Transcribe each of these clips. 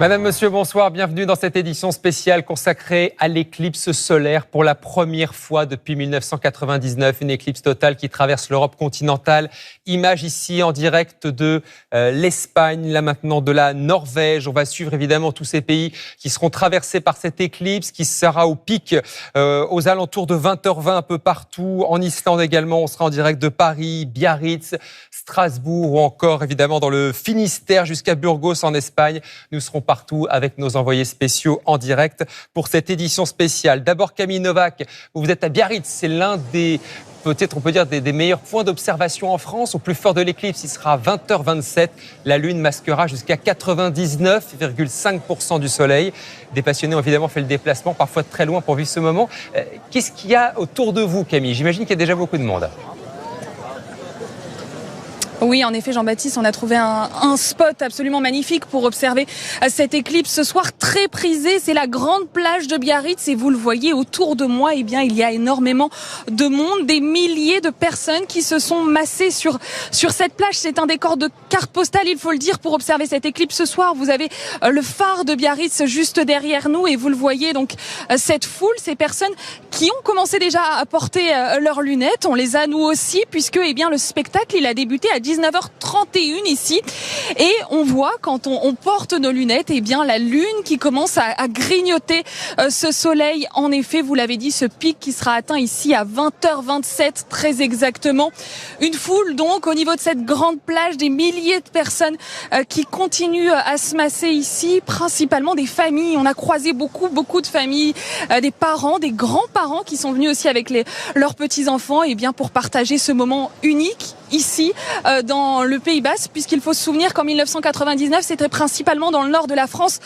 Madame, monsieur, bonsoir. Bienvenue dans cette édition spéciale consacrée à l'éclipse solaire pour la première fois depuis 1999. Une éclipse totale qui traverse l'Europe continentale. Image ici en direct de l'Espagne, là maintenant de la Norvège. On va suivre évidemment tous ces pays qui seront traversés par cette éclipse qui sera au pic aux alentours de 20h20 un peu partout. En Islande également, on sera en direct de Paris, Biarritz, Strasbourg ou encore évidemment dans le Finistère jusqu'à Burgos en Espagne. Nous serons partout avec nos envoyés spéciaux en direct pour cette édition spéciale. D'abord Camille Novak, vous êtes à Biarritz, c'est l'un des, peut-être on peut dire des meilleurs points d'observation en France. Au plus fort de l'éclipse, il sera à 20h27. La Lune masquera jusqu'à 99,5% du Soleil. Des passionnés ont évidemment fait le déplacement, parfois de très loin pour vivre ce moment. Qu'est-ce qu'il y a autour de vous, Camille? J'imagine qu'il y a déjà beaucoup de monde. Oui, en effet, Jean-Baptiste, on a trouvé un spot absolument magnifique pour observer cette éclipse ce soir, très prisée. C'est la grande plage de Biarritz et vous le voyez autour de moi, eh bien, il y a énormément de monde, des milliers de personnes qui se sont massées sur cette plage. C'est un décor de carte postale, il faut le dire, pour observer cette éclipse ce soir. Vous avez le phare de Biarritz juste derrière nous et vous le voyez, donc cette foule, ces personnes qui ont commencé déjà à porter leurs lunettes. On les a nous aussi puisque, eh bien, le spectacle, il a débuté à 19h31 ici et on voit quand on porte nos lunettes, eh bien la lune qui commence à grignoter ce soleil. En effet, vous l'avez dit, ce pic qui sera atteint ici à 20h27 très exactement. Une foule donc au niveau de cette grande plage, des milliers de personnes qui continuent à se masser ici, principalement des familles. On a croisé beaucoup de familles, des parents, des grands-parents qui sont venus aussi avec leurs petits-enfants, eh bien pour partager ce moment unique ici dans le Pays Basque, puisqu'il faut se souvenir qu'en 1999, c'était principalement dans le nord de la France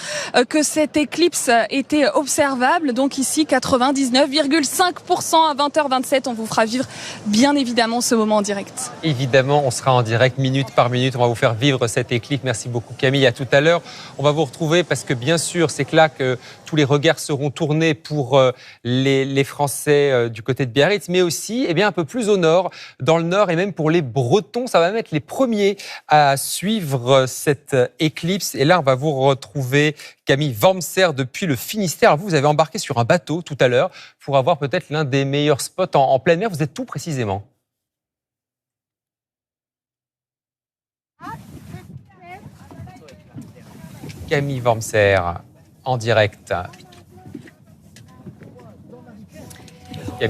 que cette éclipse était observable. Donc ici, 99,5% à 20h27. On vous fera vivre bien évidemment ce moment en direct. Évidemment, on sera en direct minute par minute. On va vous faire vivre cette éclipse. Merci beaucoup Camille. À tout à l'heure. On va vous retrouver parce que bien sûr, c'est que là que tous les regards seront tournés pour les Français du côté de Biarritz, mais aussi un peu plus au nord, dans le nord et même pour les Bretons. Ça va être les premiers à suivre cette éclipse. Et là, on va vous retrouver Camille Wormser depuis le Finistère. Alors vous avez embarqué sur un bateau tout à l'heure pour avoir peut-être l'un des meilleurs spots en pleine mer. Vous êtes où précisément? Camille Wormser en direct.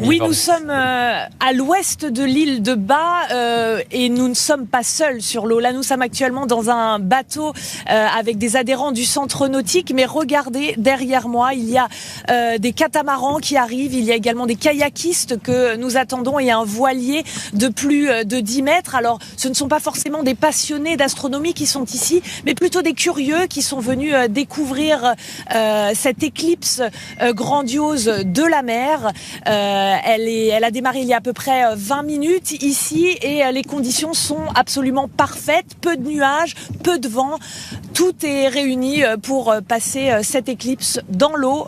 Oui, nous sommes à l'ouest de l'île de Bas et nous ne sommes pas seuls sur l'eau. Là, nous sommes actuellement dans un bateau avec des adhérents du centre nautique. Mais regardez, derrière moi, il y a des catamarans qui arrivent. Il y a également des kayakistes que nous attendons et un voilier de plus de 10 mètres. Alors, ce ne sont pas forcément des passionnés d'astronomie qui sont ici, mais plutôt des curieux qui sont venus découvrir cette éclipse grandiose de la mer. Elle a démarré il y a à peu près 20 minutes ici et les conditions sont absolument parfaites. Peu de nuages, peu de vent. Tout est réuni pour passer cette éclipse dans l'eau,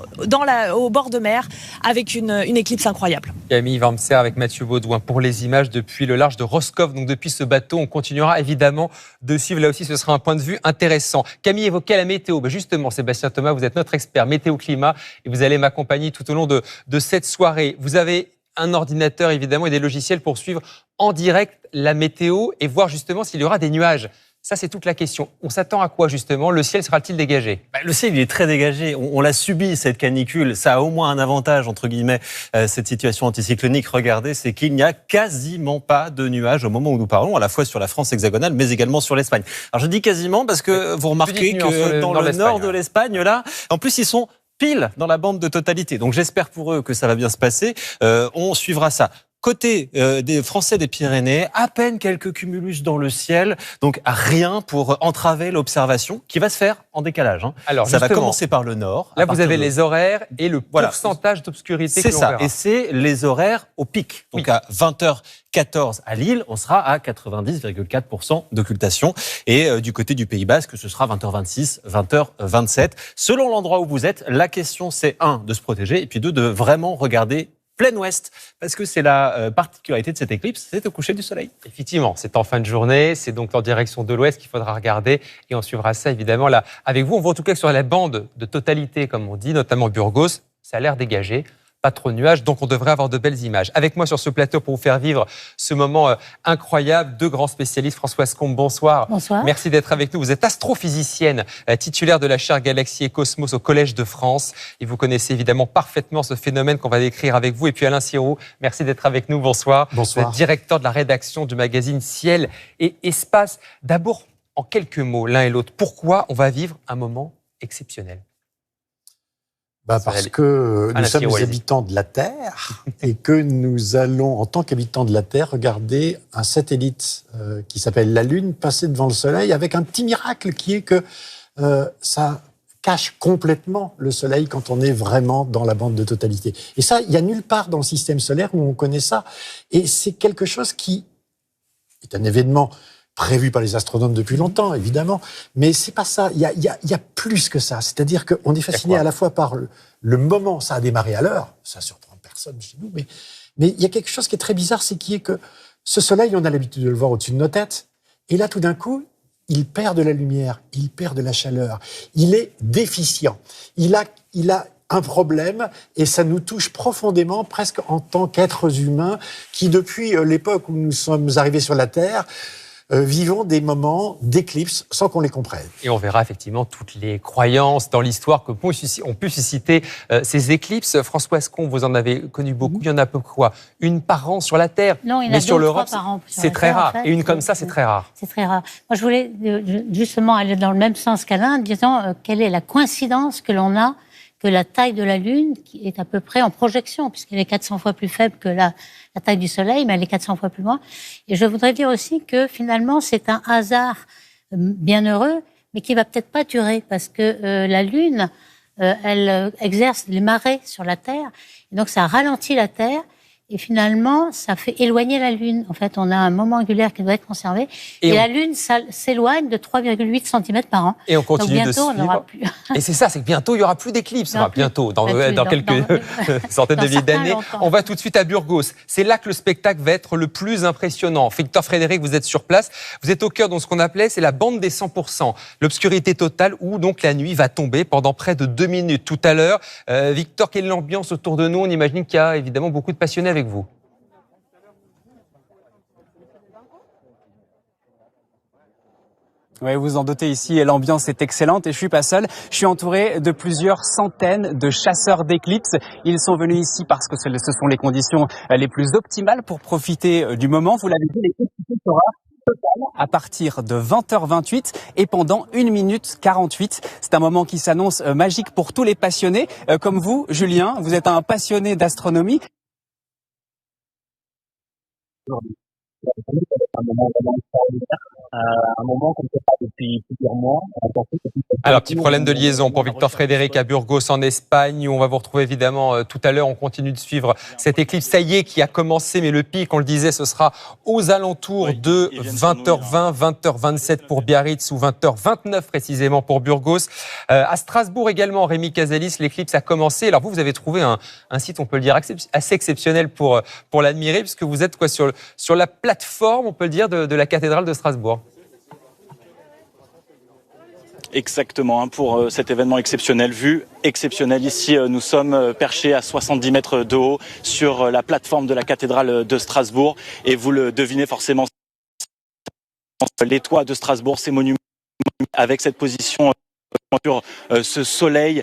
au bord de mer, avec une éclipse incroyable. Camille Wormser avec Mathieu Baudouin pour les images depuis le large de Roscoff. Donc depuis ce bateau, on continuera évidemment de suivre. Là aussi, ce sera un point de vue intéressant. Camille évoquait la météo. Justement, Sébastien Thomas, vous êtes notre expert météo-climat et vous allez m'accompagner tout au long de cette soirée. Vous avez un ordinateur évidemment et des logiciels pour suivre en direct la météo et voir justement s'il y aura des nuages. Ça, c'est toute la question. On s'attend à quoi, justement? Le ciel sera-t-il dégagé? Le ciel, il est très dégagé. On l'a subi, cette canicule. Ça a au moins un avantage, entre guillemets, cette situation anticyclonique. Regardez, c'est qu'il n'y a quasiment pas de nuages au moment où nous parlons, à la fois sur la France hexagonale, mais également sur l'Espagne. Alors, je dis quasiment parce que vous remarquez que dans le nord de l'Espagne, là, en plus, ils sont pile dans la bande de totalité. Donc, j'espère pour eux que ça va bien se passer. On suivra ça. Côté des Français des Pyrénées, à peine quelques cumulus dans le ciel, donc rien pour entraver l'observation qui va se faire en décalage. Alors, ça va commencer par le nord. Là, vous avez les horaires et le pourcentage d'obscurité que l'on verra. C'est ça, et c'est les horaires au pic. Donc à 20h14 à Lille, on sera à 90,4% d'occultation. Et du côté du Pays Basque, ce sera 20h26, 20h27. Selon l'endroit où vous êtes, la question c'est 1, de se protéger, et puis 2, de vraiment regarder plein ouest, parce que c'est la particularité de cette éclipse, c'est au coucher du soleil. Effectivement, c'est en fin de journée, c'est donc en direction de l'ouest qu'il faudra regarder et on suivra ça évidemment là avec vous. On voit en tout cas que sur la bande de totalité, comme on dit, notamment Burgos, ça a l'air dégagé. Pas trop de nuages, donc on devrait avoir de belles images. Avec moi sur ce plateau pour vous faire vivre ce moment incroyable, deux grands spécialistes. Françoise Combe, bonsoir. Bonsoir. Merci d'être avec nous. Vous êtes astrophysicienne, titulaire de la chaire Galaxie et Cosmos au Collège de France. Et vous connaissez évidemment parfaitement ce phénomène qu'on va décrire avec vous. Et puis Alain Sirou, merci d'être avec nous. Bonsoir. Bonsoir. Vous êtes directeur de la rédaction du magazine Ciel et Espace. D'abord, en quelques mots, l'un et l'autre, pourquoi on va vivre un moment exceptionnel ? Parce que nous sommes les habitants de la Terre et que nous allons, en tant qu'habitants de la Terre, regarder un satellite qui s'appelle la Lune passer devant le Soleil avec un petit miracle qui est que ça cache complètement le Soleil quand on est vraiment dans la bande de totalité. Et ça, il n'y a nulle part dans le système solaire où on connaît ça. Et c'est quelque chose qui est un événement prévu par les astronomes depuis longtemps, évidemment, mais c'est pas ça. Il y a plus que ça. C'est-à-dire qu'on est fasciné à la fois par le moment. Ça a démarré à l'heure, ça surprend personne chez nous, mais il y a quelque chose qui est très bizarre, c'est que ce soleil, on a l'habitude de le voir au-dessus de nos têtes, et là, tout d'un coup, il perd de la lumière, il perd de la chaleur, il est déficient. Il a un problème, et ça nous touche profondément, presque en tant qu'êtres humains, qui depuis l'époque où nous sommes arrivés sur la Terre, vivons des moments d'éclipse sans qu'on les comprenne. Et on verra effectivement toutes les croyances dans l'histoire que ont pu susciter ces éclipses. Françoise Combe, vous en avez connu beaucoup. Il y en a à peu près quoi ? Une par an sur la Terre. Non, il y en mais a sur l'Europe, par an. C'est très rare. En fait. Et une comme ça, c'est très rare. C'est très rare. Moi, je voulais justement aller dans le même sens qu'Alain, en disant quelle est la coïncidence que l'on a que la taille de la Lune, qui est à peu près en projection, puisqu'elle est 400 fois plus faible que la taille du Soleil, mais elle est 400 fois plus loin. Et je voudrais dire aussi que finalement, c'est un hasard bien heureux, mais qui va peut-être pas durer, parce que la Lune, elle exerce les marées sur la Terre, et donc ça ralentit la Terre, et finalement, ça fait éloigner la Lune. En fait, on a un moment angulaire qui doit être conservé. Et la Lune s'éloigne de 3,8 cm par an. Et on continue donc bientôt, de suivre. On n'aura plus. Et c'est ça, c'est que bientôt, il n'y aura plus d'éclipse. Bientôt, dans quelques centaines de milliers d'années. On va tout de suite à Burgos. C'est là que le spectacle va être le plus impressionnant. Victor Frédéric, vous êtes sur place. Vous êtes au cœur de ce qu'on appelait, c'est la bande des 100%. L'obscurité totale où donc la nuit va tomber pendant près de 2 minutes. Tout à l'heure, Victor, quelle est l'ambiance autour de nous ? On imagine qu'il y a évidemment beaucoup de passionnés avec vous. Oui, vous en doutez, ici, l'ambiance est excellente et je suis pas seul. Je suis entouré de plusieurs centaines de chasseurs d'éclipses. Ils sont venus ici parce que ce sont les conditions les plus optimales pour profiter du moment. Vous l'avez dit, l'éclipse sera totale à partir de 20h28 et pendant 1 minute 48. C'est un moment qui s'annonce magique pour tous les passionnés. Comme vous, Julien, vous êtes un passionné d'astronomie. Un moment qu'on ne fait pas depuis plusieurs mois. Alors, petit problème de liaison pour Victor Frédéric à Burgos en Espagne, où on va vous retrouver évidemment tout à l'heure. On continue de suivre cette éclipse. Ça y est, qui a commencé, mais le pic, on le disait, ce sera aux alentours de 20h20, 20h27 pour Biarritz ou 20h29 précisément pour Burgos. À Strasbourg également, Rémi Casalis, l'éclipse a commencé. Alors vous avez trouvé un site, on peut le dire, assez exceptionnel pour l'admirer, puisque vous êtes quoi sur la plateforme, on peut le dire, de la cathédrale de Strasbourg. Exactement, pour cet événement exceptionnel, vue exceptionnelle. Ici, nous sommes perchés à 70 mètres de haut sur la plateforme de la cathédrale de Strasbourg. Et vous le devinez forcément, les toits de Strasbourg, ces monuments, avec cette position sur ce soleil,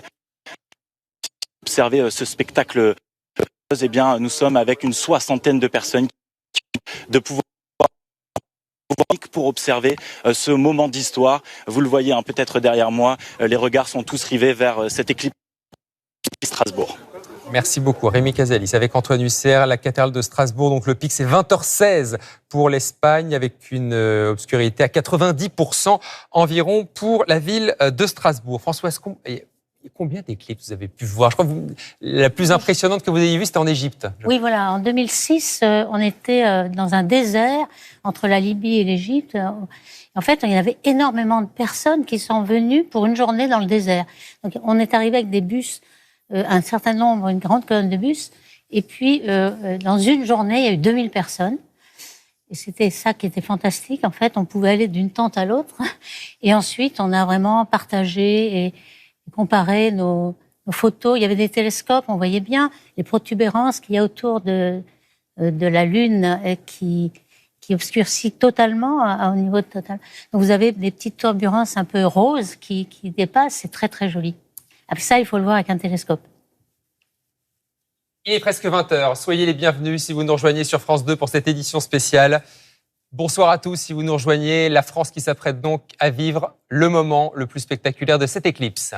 observer ce spectacle, eh bien, nous sommes avec une 60aine de personnes de pouvoir pour observer ce moment d'histoire. Vous le voyez peut-être derrière moi, les regards sont tous rivés vers cette éclipse de Strasbourg. Merci beaucoup, Rémi Casalis. Avec Antoine Hussert, la cathédrale de Strasbourg. Donc le pic, c'est 20h16 pour l'Espagne, avec une obscurité à 90% environ pour la ville de Strasbourg. Françoise Combe, combien d'éclipses vous avez pu voir ? Je crois que la plus impressionnante que vous ayez vue, c'était en Égypte. Oui, voilà. En 2006, on était dans un désert entre la Libye et l'Égypte. En fait, il y avait énormément de personnes qui sont venues pour une journée dans le désert. Donc, on est arrivé avec des bus, un certain nombre, une grande colonne de bus. Et puis, dans une journée, il y a eu 2000 personnes. Et c'était ça qui était fantastique. En fait, on pouvait aller d'une tente à l'autre. Et ensuite, on a vraiment partagé et comparé nos photos. Il y avait des télescopes, on voyait bien les protubérances qu'il y a autour de la Lune qui obscurcit totalement au niveau total. Donc, vous avez des petites turbulences un peu roses qui dépassent. C'est très, très joli. Après ça, il faut le voir avec un télescope. Il est presque 20h. Soyez les bienvenus si vous nous rejoignez sur France 2 pour cette édition spéciale. Bonsoir à tous si vous nous rejoignez. La France qui s'apprête donc à vivre le moment le plus spectaculaire de cette éclipse.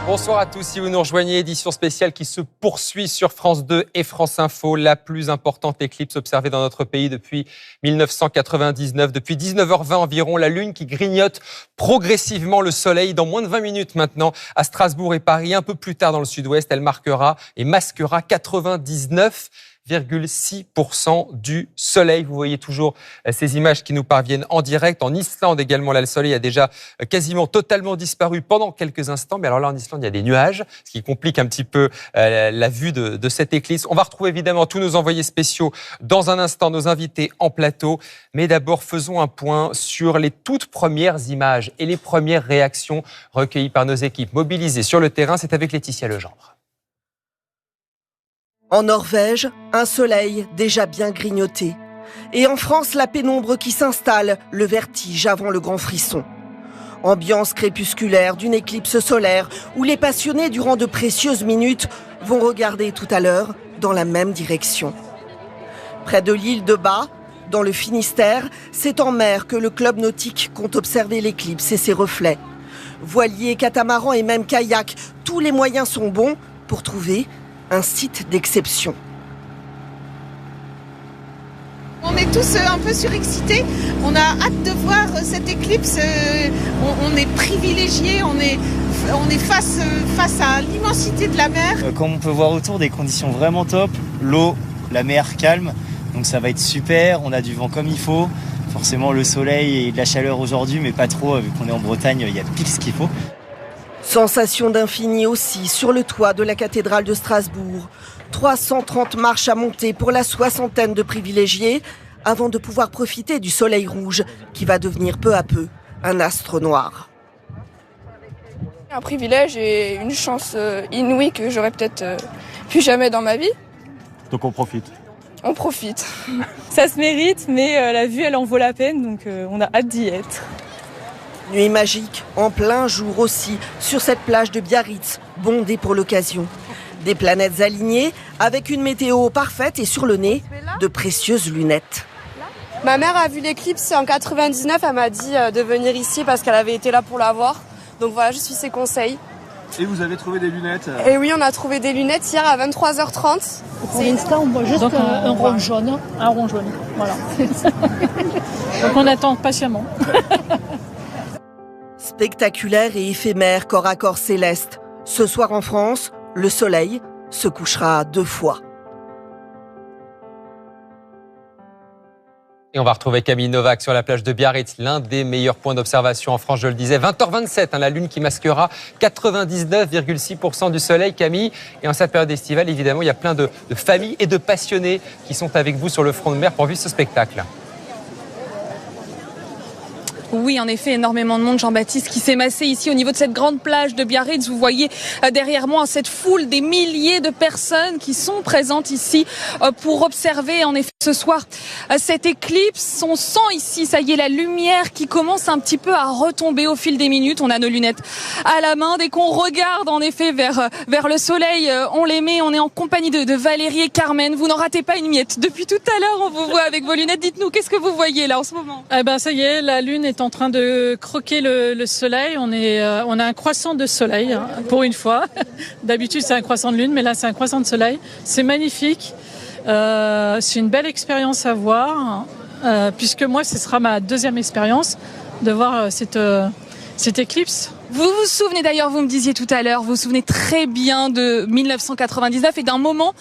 Bonsoir à tous, si vous nous rejoignez, édition spéciale qui se poursuit sur France 2 et France Info, la plus importante éclipse observée dans notre pays depuis 1999. Depuis 19h20 environ, la Lune qui grignote progressivement le Soleil dans moins de 20 minutes maintenant à Strasbourg et Paris. Un peu plus tard dans le sud-ouest, elle marquera et masquera 99,6% du soleil. Vous voyez toujours ces images qui nous parviennent en direct. En Islande également, là, le soleil a déjà quasiment totalement disparu pendant quelques instants. Mais alors là, en Islande, il y a des nuages, ce qui complique un petit peu la vue de cette éclipse. On va retrouver évidemment tous nos envoyés spéciaux dans un instant, nos invités en plateau. Mais d'abord, faisons un point sur les toutes premières images et les premières réactions recueillies par nos équipes mobilisées sur le terrain. C'est avec Laetitia Legendre. En Norvège, un soleil déjà bien grignoté. Et en France, la pénombre qui s'installe, le vertige avant le grand frisson. Ambiance crépusculaire d'une éclipse solaire où les passionnés, durant de précieuses minutes, vont regarder tout à l'heure dans la même direction. Près de l'île de Bas, dans le Finistère, c'est en mer que le club nautique compte observer l'éclipse et ses reflets. Voiliers, catamarans et même kayak, tous les moyens sont bons pour trouver un site d'exception. On est tous un peu surexcités, on a hâte de voir cette éclipse, on est privilégiés, on est face à l'immensité de la mer. Comme on peut voir autour, des conditions vraiment top, l'eau, la mer calme, donc ça va être super, on a du vent comme il faut, forcément le soleil et de la chaleur aujourd'hui, mais pas trop, vu qu'on est en Bretagne, il y a pile ce qu'il faut. Sensation d'infini aussi sur le toit de la cathédrale de Strasbourg. 330 marches à monter pour la soixantaine de privilégiés avant de pouvoir profiter du soleil rouge qui va devenir peu à peu un astre noir. Un privilège et une chance inouïe que j'aurais peut-être plus jamais dans ma vie. Donc on profite. On profite. Ça se mérite, mais la vue elle en vaut la peine, donc on a hâte d'y être. Nuit magique, en plein jour aussi, sur cette plage de Biarritz, bondée pour l'occasion. Des planètes alignées, avec une météo parfaite et sur le nez, de précieuses lunettes. Ma mère a vu l'éclipse en 99, elle m'a dit de venir ici parce qu'elle avait été là pour la voir. Donc voilà, je suis ses conseils. Et vous avez trouvé des lunettes Et oui, on a trouvé des lunettes hier à 23h30. Pour l'instant, on voit juste un rond jaune. Un rond jaune, voilà. Donc on attend patiemment. Spectaculaire et éphémère corps à corps céleste. Ce soir en France, le soleil se couchera 2 fois. Et on va retrouver Camille Novak sur la plage de Biarritz, l'un des meilleurs points d'observation en France, je le disais. 20h27, la Lune qui masquera 99,6% du soleil, Camille. Et en cette période estivale, évidemment, il y a plein de familles et de passionnés qui sont avec vous sur le front de mer pour vivre ce spectacle. Oui, en effet, énormément de monde, Jean-Baptiste, qui s'est massé ici au niveau de cette grande plage de Biarritz. Vous voyez derrière moi cette foule, des milliers de personnes qui sont présentes ici pour observer, en effet, ce soir, cette éclipse. On sent ici, ça y est, la lumière qui commence un petit peu à retomber au fil des minutes. On a nos lunettes à la main. Dès qu'on regarde, en effet, vers le soleil, on les met. On est en compagnie de Valérie et Carmen. Vous n'en ratez pas une miette. Depuis tout à l'heure, on vous voit avec vos lunettes. Dites-nous, qu'est-ce que vous voyez là en ce moment? Eh ben, ça y est, la Lune est en train de croquer le soleil. On a un croissant de soleil, hein, pour une fois. D'habitude, c'est un croissant de lune, mais là, c'est un croissant de soleil. C'est magnifique. C'est une belle expérience à voir, puisque moi, ce sera ma deuxième expérience de voir cette éclipse. Vous vous souvenez d'ailleurs, vous me disiez tout à l'heure, vous vous souvenez très bien de 1999 et d'un moment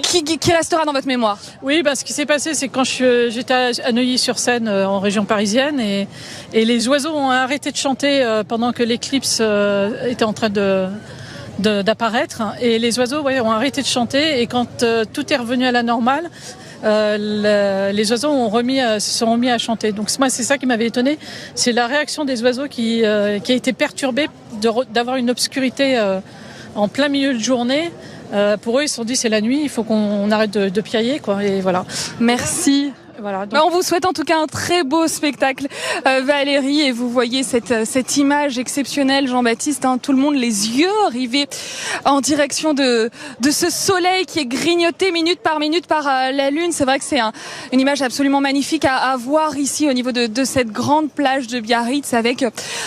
qui restera dans votre mémoire. Oui, ce qui s'est passé, c'est quand j'étais à Neuilly-sur-Seine, en région parisienne, et les oiseaux ont arrêté de chanter pendant que l'éclipse était en train d'apparaître. Et les oiseaux ont arrêté de chanter, et quand tout est revenu à la normale, les oiseaux se sont remis à chanter. Donc moi, c'est ça qui m'avait étonné, c'est la réaction des oiseaux qui a été perturbée d'avoir une obscurité en plein milieu de journée. Pour eux, ils se sont dit c'est la nuit, il faut qu'on arrête de piailler, quoi. Et voilà. Merci. Voilà, donc... On vous souhaite en tout cas un très beau spectacle, Valérie, et vous voyez cette image exceptionnelle, Jean-Baptiste, tout le monde les yeux rivés en direction de ce soleil qui est grignoté minute par la lune. C'est vrai que c'est une image absolument magnifique à voir ici au niveau de cette grande plage de Biarritz, avec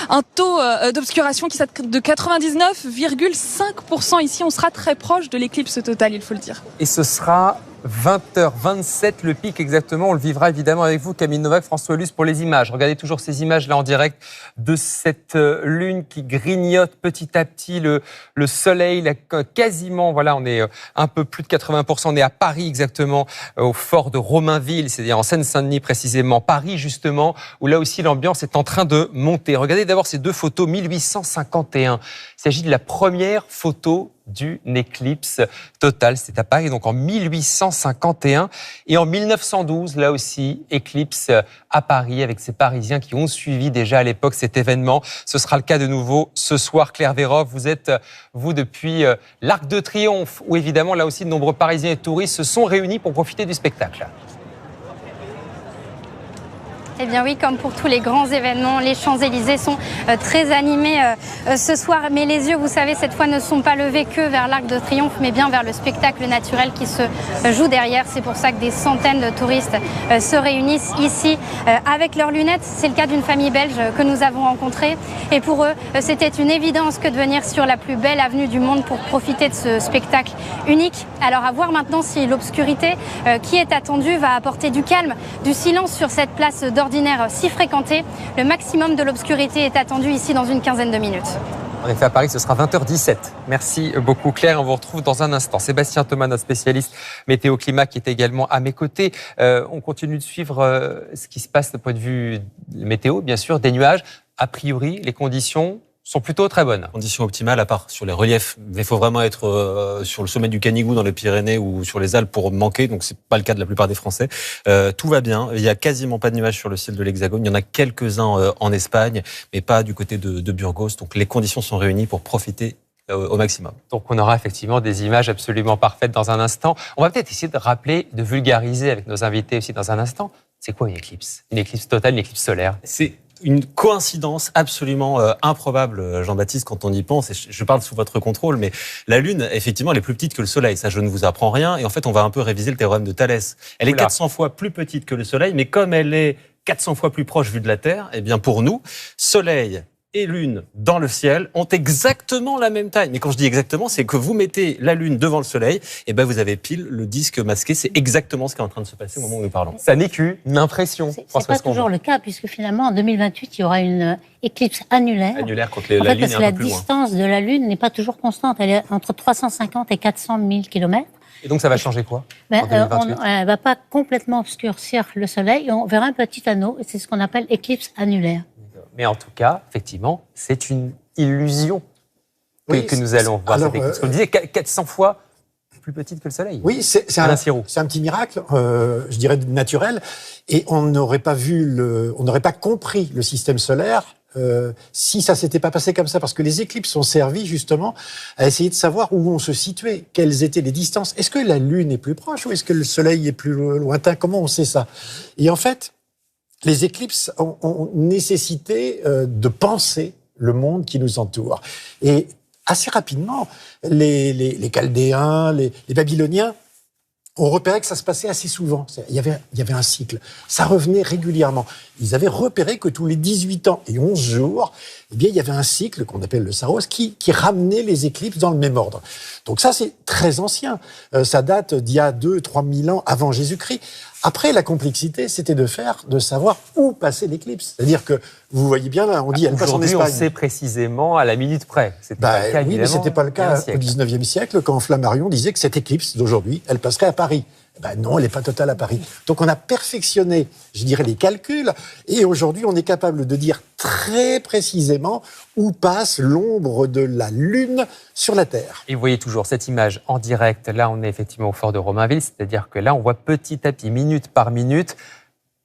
un taux d'obscuration qui est de 99,5%. Ici, on sera très proche de l'éclipse totale, il faut le dire. Et ce sera 20h27, le pic exactement. On le vivra évidemment avec vous, Camille Novak, François Luce, pour les images. Regardez toujours ces images là en direct de cette lune qui grignote petit à petit le soleil. Là, quasiment, voilà, on est un peu plus de 80%. On est à Paris exactement, au fort de Romainville, c'est-à-dire en Seine-Saint-Denis précisément. Paris justement, où là aussi l'ambiance est en train de monter. Regardez d'abord ces deux photos, 1851. Il s'agit de la première photo d'une éclipse totale. C'était à Paris, donc en 1851. Et en 1912, là aussi, éclipse à Paris, avec ces Parisiens qui ont suivi déjà à l'époque cet événement. Ce sera le cas de nouveau ce soir. Claire Vérov, vous êtes, vous, depuis l'Arc de Triomphe, où évidemment, là aussi, de nombreux Parisiens et touristes se sont réunis pour profiter du spectacle. Eh bien oui, comme pour tous les grands événements, les Champs-Élysées sont très animés ce soir. Mais les yeux, vous savez, cette fois ne sont pas levés que vers l'Arc de Triomphe, mais bien vers le spectacle naturel qui se joue derrière. C'est pour ça que des centaines de touristes se réunissent ici avec leurs lunettes. C'est le cas d'une famille belge que nous avons rencontrée. Et pour eux, c'était une évidence que de venir sur la plus belle avenue du monde pour profiter de ce spectacle unique. Alors à voir maintenant si l'obscurité qui est attendue va apporter du calme, du silence sur cette place d'ordinaire si fréquentée. Le maximum de l'obscurité est attendu ici dans une quinzaine de minutes. En effet, à Paris, ce sera 20h17. Merci beaucoup, Claire. On vous retrouve dans un instant. Sébastien Thomas, notre spécialiste météo-climat, qui est également à mes côtés. On continue de suivre ce qui se passe d'un point de vue météo, bien sûr, des nuages. A priori, les conditions sont plutôt très bonnes. Conditions optimales, à part sur les reliefs. Mais il faut vraiment être sur le sommet du Canigou dans les Pyrénées ou sur les Alpes pour manquer. Donc c'est pas le cas de la plupart des Français. Tout va bien. Il y a quasiment pas de nuages sur le ciel de l'Hexagone. Il y en a quelques-uns en Espagne, mais pas du côté de Burgos. Donc les conditions sont réunies pour profiter au maximum. Donc on aura effectivement des images absolument parfaites dans un instant. On va peut-être essayer de rappeler, de vulgariser avec nos invités aussi dans un instant. C'est quoi une éclipse? Une éclipse totale, une éclipse solaire? C'est une coïncidence absolument improbable, Jean-Baptiste, quand on y pense. Et je parle sous votre contrôle, mais la Lune, effectivement, elle est plus petite que le Soleil. Ça, je ne vous apprends rien. Et en fait, on va un peu réviser le théorème de Thalès. Elle est 400 fois plus petite que le Soleil, mais comme elle est 400 fois plus proche vue de la Terre, eh bien, pour nous, Soleil et Lune dans le ciel ont exactement la même taille. Mais quand je dis exactement, c'est que vous mettez la Lune devant le Soleil, et ben vous avez pile le disque masqué. C'est exactement ce qui est en train de se passer au moment où nous parlons. Ça n'est qu'une impression. C'est pas toujours le cas, puisque finalement, en 2028, il y aura une éclipse annulaire. Annulaire quand la Lune est un peu plus loin. La distance de la Lune n'est pas toujours constante. Elle est entre 350 et 400 000 km. Et donc ça va changer quoi Elle ne va pas complètement obscurcir le Soleil. On verra un petit anneau, et c'est ce qu'on appelle éclipse annulaire. Mais en tout cas, effectivement, c'est une illusion que nous allons voir. Parce qu'on disait 400 fois plus petite que le Soleil. Oui, c'est un petit miracle, je dirais naturel. Et on n'aurait pas compris le système solaire si ça s'était pas passé comme ça. Parce que les éclipses ont servi justement à essayer de savoir où on se situait, quelles étaient les distances. Est-ce que la Lune est plus proche ou est-ce que le Soleil est plus lointain? Comment on sait ça? Et en fait, les éclipses ont nécessité de penser le monde qui nous entoure. Et assez rapidement, les Chaldéens, les Babyloniens ont repéré que ça se passait assez souvent. Il y avait un cycle. Ça revenait régulièrement. Ils avaient repéré que tous les 18 ans et 11 jours, eh bien, il y avait un cycle qu'on appelle le Saros qui ramenait les éclipses dans le même ordre. Donc ça, c'est très ancien. Ça date d'il y a 2 000 à 3 000 ans avant Jésus-Christ. Après, la complexité, c'était de savoir où passait l'éclipse. C'est-à-dire que, vous voyez bien là, on dit elle passe en Espagne. Aujourd'hui, on sait précisément à la minute près. Oui, mais c'était pas le cas au 19e siècle, quand Flammarion disait que cette éclipse d'aujourd'hui, elle passerait à Paris. Non, elle n'est pas totale à Paris. Donc on a perfectionné, je dirais, les calculs, et aujourd'hui on est capable de dire très précisément où passe l'ombre de la Lune sur la Terre. Et vous voyez toujours cette image en direct. Là, on est effectivement au fort de Romainville, c'est-à-dire que là, on voit petit à petit, minute par minute,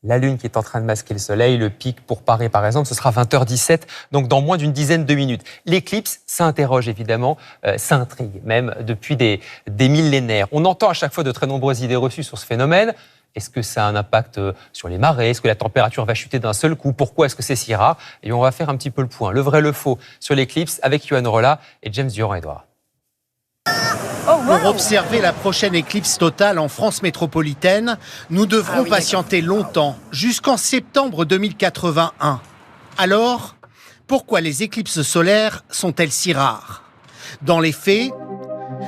la Lune qui est en train de masquer le Soleil. Le pic pour Paris, par exemple, ce sera 20h17, donc dans moins d'une dizaine de minutes. L'éclipse, ça interroge évidemment, ça intrigue même depuis des millénaires. On entend à chaque fois de très nombreuses idées reçues sur ce phénomène. Est-ce que ça a un impact sur les marées? Est-ce que la température va chuter d'un seul coup? Pourquoi est-ce que c'est si rare? Et on va faire un petit peu le point, le vrai, le faux, sur l'éclipse avec Yoann Rolla et James Durand-Edouard. Pour observer la prochaine éclipse totale en France métropolitaine, nous devrons patienter longtemps, jusqu'en septembre 2081. Alors, pourquoi les éclipses solaires sont-elles si rares? Dans les faits,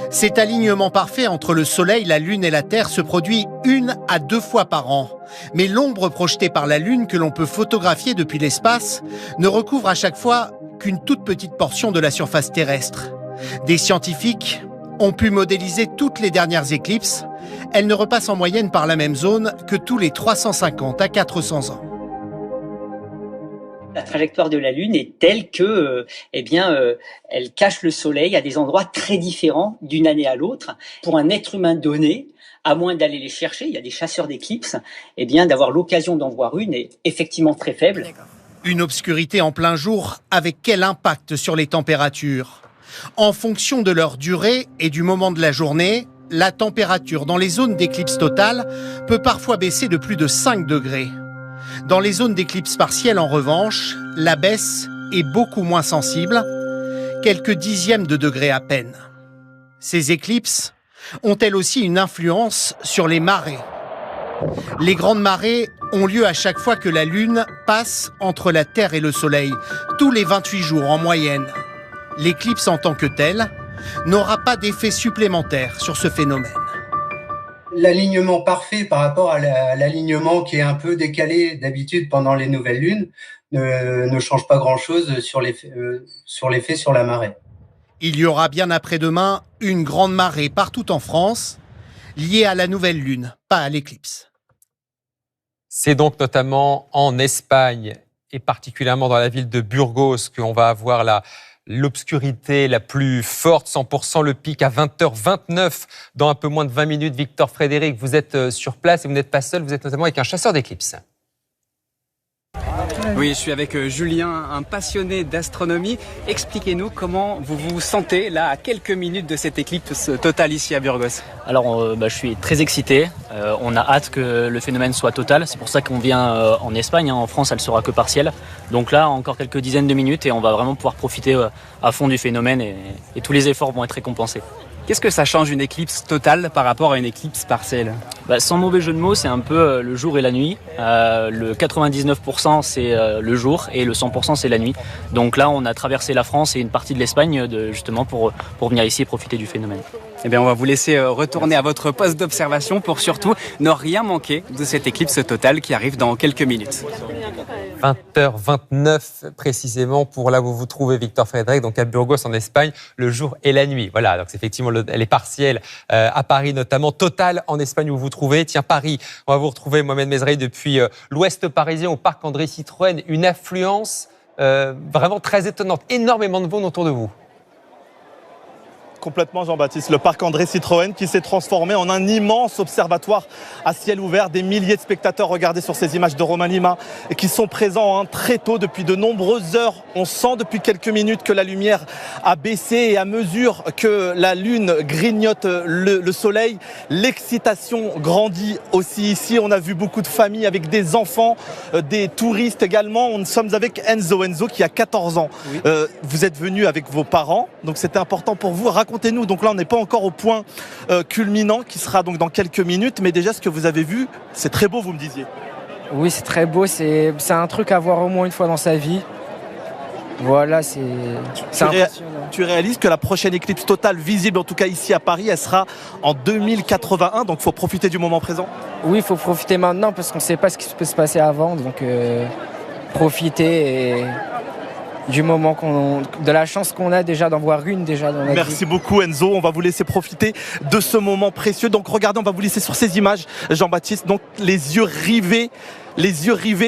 cet alignement parfait entre le Soleil, la Lune et la Terre se produit 1 à 2 fois par an. Mais l'ombre projetée par la Lune que l'on peut photographier depuis l'espace ne recouvre à chaque fois qu'une toute petite portion de la surface terrestre. Des scientifiques ont pu modéliser toutes les dernières éclipses. Elles ne repassent en moyenne par la même zone que tous les 350 à 400 ans. La trajectoire de la Lune est telle que, elle cache le Soleil à des endroits très différents d'une année à l'autre. Pour un être humain donné, à moins d'aller les chercher, il y a des chasseurs d'éclipses, d'avoir l'occasion d'en voir une est effectivement très faible. Une obscurité en plein jour, avec quel impact sur les températures ? En fonction de leur durée et du moment de la journée, la température dans les zones d'éclipse totale peut parfois baisser de plus de 5 degrés. Dans les zones d'éclipse partielle, en revanche, la baisse est beaucoup moins sensible, quelques dixièmes de degrés à peine. Ces éclipses ont-elles aussi une influence sur les marées? Les grandes marées ont lieu à chaque fois que la Lune passe entre la Terre et le Soleil, tous les 28 jours en moyenne. L'éclipse en tant que telle n'aura pas d'effet supplémentaire sur ce phénomène. L'alignement parfait par rapport à l'alignement qui est un peu décalé d'habitude pendant les nouvelles lunes ne change pas grand-chose sur l'effet sur la marée. Il y aura bien après-demain une grande marée partout en France, liée à la nouvelle lune, pas à l'éclipse. C'est donc notamment en Espagne et particulièrement dans la ville de Burgos qu'on va avoir l'obscurité la plus forte, 100%, le pic à 20h29 dans un peu moins de 20 minutes. Victor Frédéric, vous êtes sur place et vous n'êtes pas seul, vous êtes notamment avec un chasseur d'éclipses. Oui, je suis avec Julien, un passionné d'astronomie. Expliquez-nous comment vous vous sentez là à quelques minutes de cette éclipse totale ici à Burgos. Alors, je suis très excité. On a hâte que le phénomène soit total. C'est pour ça qu'on vient en Espagne. En France, elle sera que partielle. Donc là, encore quelques dizaines de minutes et on va vraiment pouvoir profiter à fond du phénomène et tous les efforts vont être récompensés. Qu'est-ce que ça change une éclipse totale par rapport à une éclipse partielle ? Sans mauvais jeu de mots, c'est un peu le jour et la nuit. Le 99% c'est le jour et le 100% c'est la nuit. Donc là, on a traversé la France et une partie de l'Espagne justement pour venir ici et profiter du phénomène. Eh bien, on va vous laisser retourner à votre poste d'observation pour surtout ne rien manquer de cette éclipse totale qui arrive dans quelques minutes. 20h29 précisément pour là où vous vous trouvez, Victor Frédéric, donc à Burgos en Espagne, le jour et la nuit. Voilà, donc effectivement, elle est partielle à Paris notamment, totale en Espagne où vous vous trouvez. Tiens, Paris, on va vous retrouver, Mohamed Mesrahi, depuis l'ouest parisien au parc André Citroën. Une affluence vraiment très étonnante, énormément de monde autour de vous. Complètement, Jean-Baptiste. Le parc André Citroën qui s'est transformé en un immense observatoire à ciel ouvert. Des milliers de spectateurs, regardez sur ces images de Romain Lima, qui sont présents très tôt, depuis de nombreuses heures. On sent depuis quelques minutes que la lumière a baissé et à mesure que la lune grignote le soleil, l'excitation grandit aussi ici. On a vu beaucoup de familles avec des enfants, des touristes également. Nous sommes avec Enzo qui a 14 ans. Oui. Vous êtes venu avec vos parents, donc c'était important pour vous. Racontez-nous, donc là on n'est pas encore au point culminant qui sera donc dans quelques minutes, mais déjà ce que vous avez vu, c'est très beau, vous me disiez. Oui, c'est très beau, c'est un truc à voir au moins une fois dans sa vie. Voilà, c'est impressionnant. Tu réalises que la prochaine éclipse totale visible, en tout cas ici à Paris, elle sera en 2081, donc il faut profiter du moment présent. Oui, il faut profiter maintenant parce qu'on ne sait pas ce qui peut se passer avant, donc profiter du moment de la chance qu'on a déjà d'en voir une déjà dans notre vie. Merci beaucoup Enzo, on va vous laisser profiter de ce moment précieux. Donc regardez, on va vous laisser sur ces images, Jean-Baptiste, donc les yeux rivés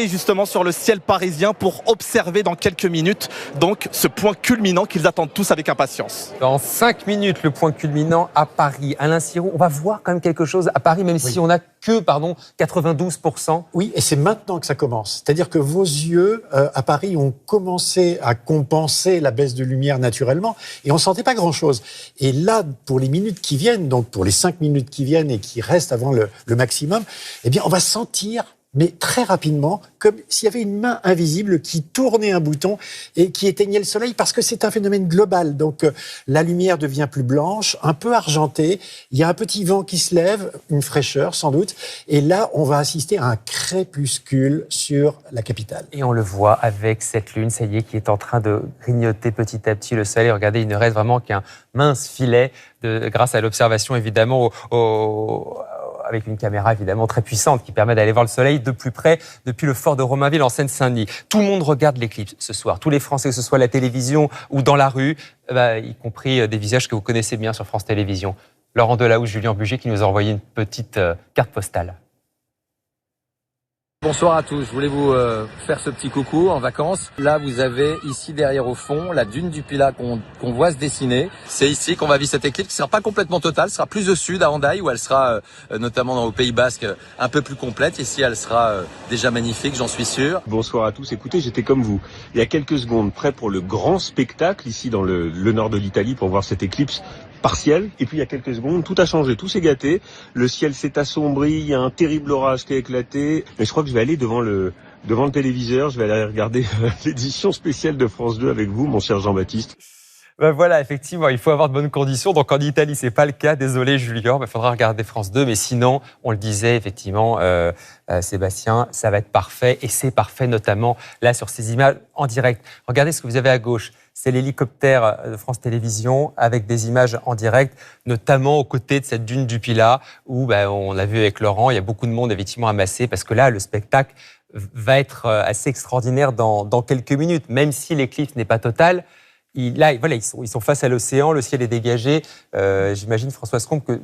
justement sur le ciel parisien pour observer dans quelques minutes donc ce point culminant qu'ils attendent tous avec impatience. Dans 5 minutes, le point culminant à Paris. Alain Sirou, on va voir quand même quelque chose à Paris, même si on n'a que 92%. Oui, et c'est maintenant que ça commence. C'est-à-dire que vos yeux, à Paris, ont commencé à compenser la baisse de lumière naturellement, et on ne sentait pas grand-chose. Et là, pour les minutes qui viennent, donc pour les 5 minutes qui viennent et qui restent avant le maximum, eh bien, on va sentir, mais très rapidement, comme s'il y avait une main invisible qui tournait un bouton et qui éteignait le soleil, parce que c'est un phénomène global. Donc, la lumière devient plus blanche, un peu argentée, il y a un petit vent qui se lève, une fraîcheur sans doute, et là, on va assister à un crépuscule sur la capitale. Et on le voit avec cette lune, ça y est, qui est en train de grignoter petit à petit le soleil. Regardez, il ne reste vraiment qu'un mince filet, grâce à l'observation, évidemment, avec une caméra évidemment très puissante qui permet d'aller voir le soleil de plus près depuis le fort de Romainville en Seine-Saint-Denis. Tout le monde regarde l'éclipse ce soir. Tous les Français, que ce soit à la télévision ou dans la rue, y compris des visages que vous connaissez bien sur France Télévisions. Laurent Delahousse, Julien Bugier qui nous a envoyé une petite carte postale. Bonsoir à tous, je voulais vous faire ce petit coucou en vacances. Là, vous avez ici derrière au fond la dune du Pilat qu'on voit se dessiner. C'est ici qu'on va vivre cette éclipse qui ne sera pas complètement totale, sera plus au sud, à Hendaye, où elle sera notamment au Pays Basque un peu plus complète. Ici, elle sera déjà magnifique, j'en suis sûr. Bonsoir à tous, écoutez, j'étais comme vous, il y a quelques secondes, prêt pour le grand spectacle ici dans le nord de l'Italie pour voir cette éclipse partiel, et puis il y a quelques secondes, tout a changé, tout s'est gâté, le ciel s'est assombri, il y a un terrible orage qui a éclaté, mais je crois que je vais aller devant le téléviseur, je vais aller regarder l'édition spéciale de France 2 avec vous, mon cher Jean-Baptiste. Ben voilà, effectivement, il faut avoir de bonnes conditions. Donc en Italie, c'est pas le cas. Désolé, Julien. Il faudra regarder France 2. Mais sinon, on le disait, effectivement, Sébastien, ça va être parfait. Et c'est parfait, notamment là, sur ces images en direct. Regardez ce que vous avez à gauche. C'est l'hélicoptère de France Télévisions avec des images en direct, notamment aux côtés de cette dune du Pilat, où on a vu avec Laurent, il y a beaucoup de monde effectivement amassé, parce que là, le spectacle va être assez extraordinaire dans quelques minutes, même si l'éclipse n'est pas totale. Là, voilà, ils sont face à l'océan, le ciel est dégagé. J'imagine, Françoise Combe, qu'ils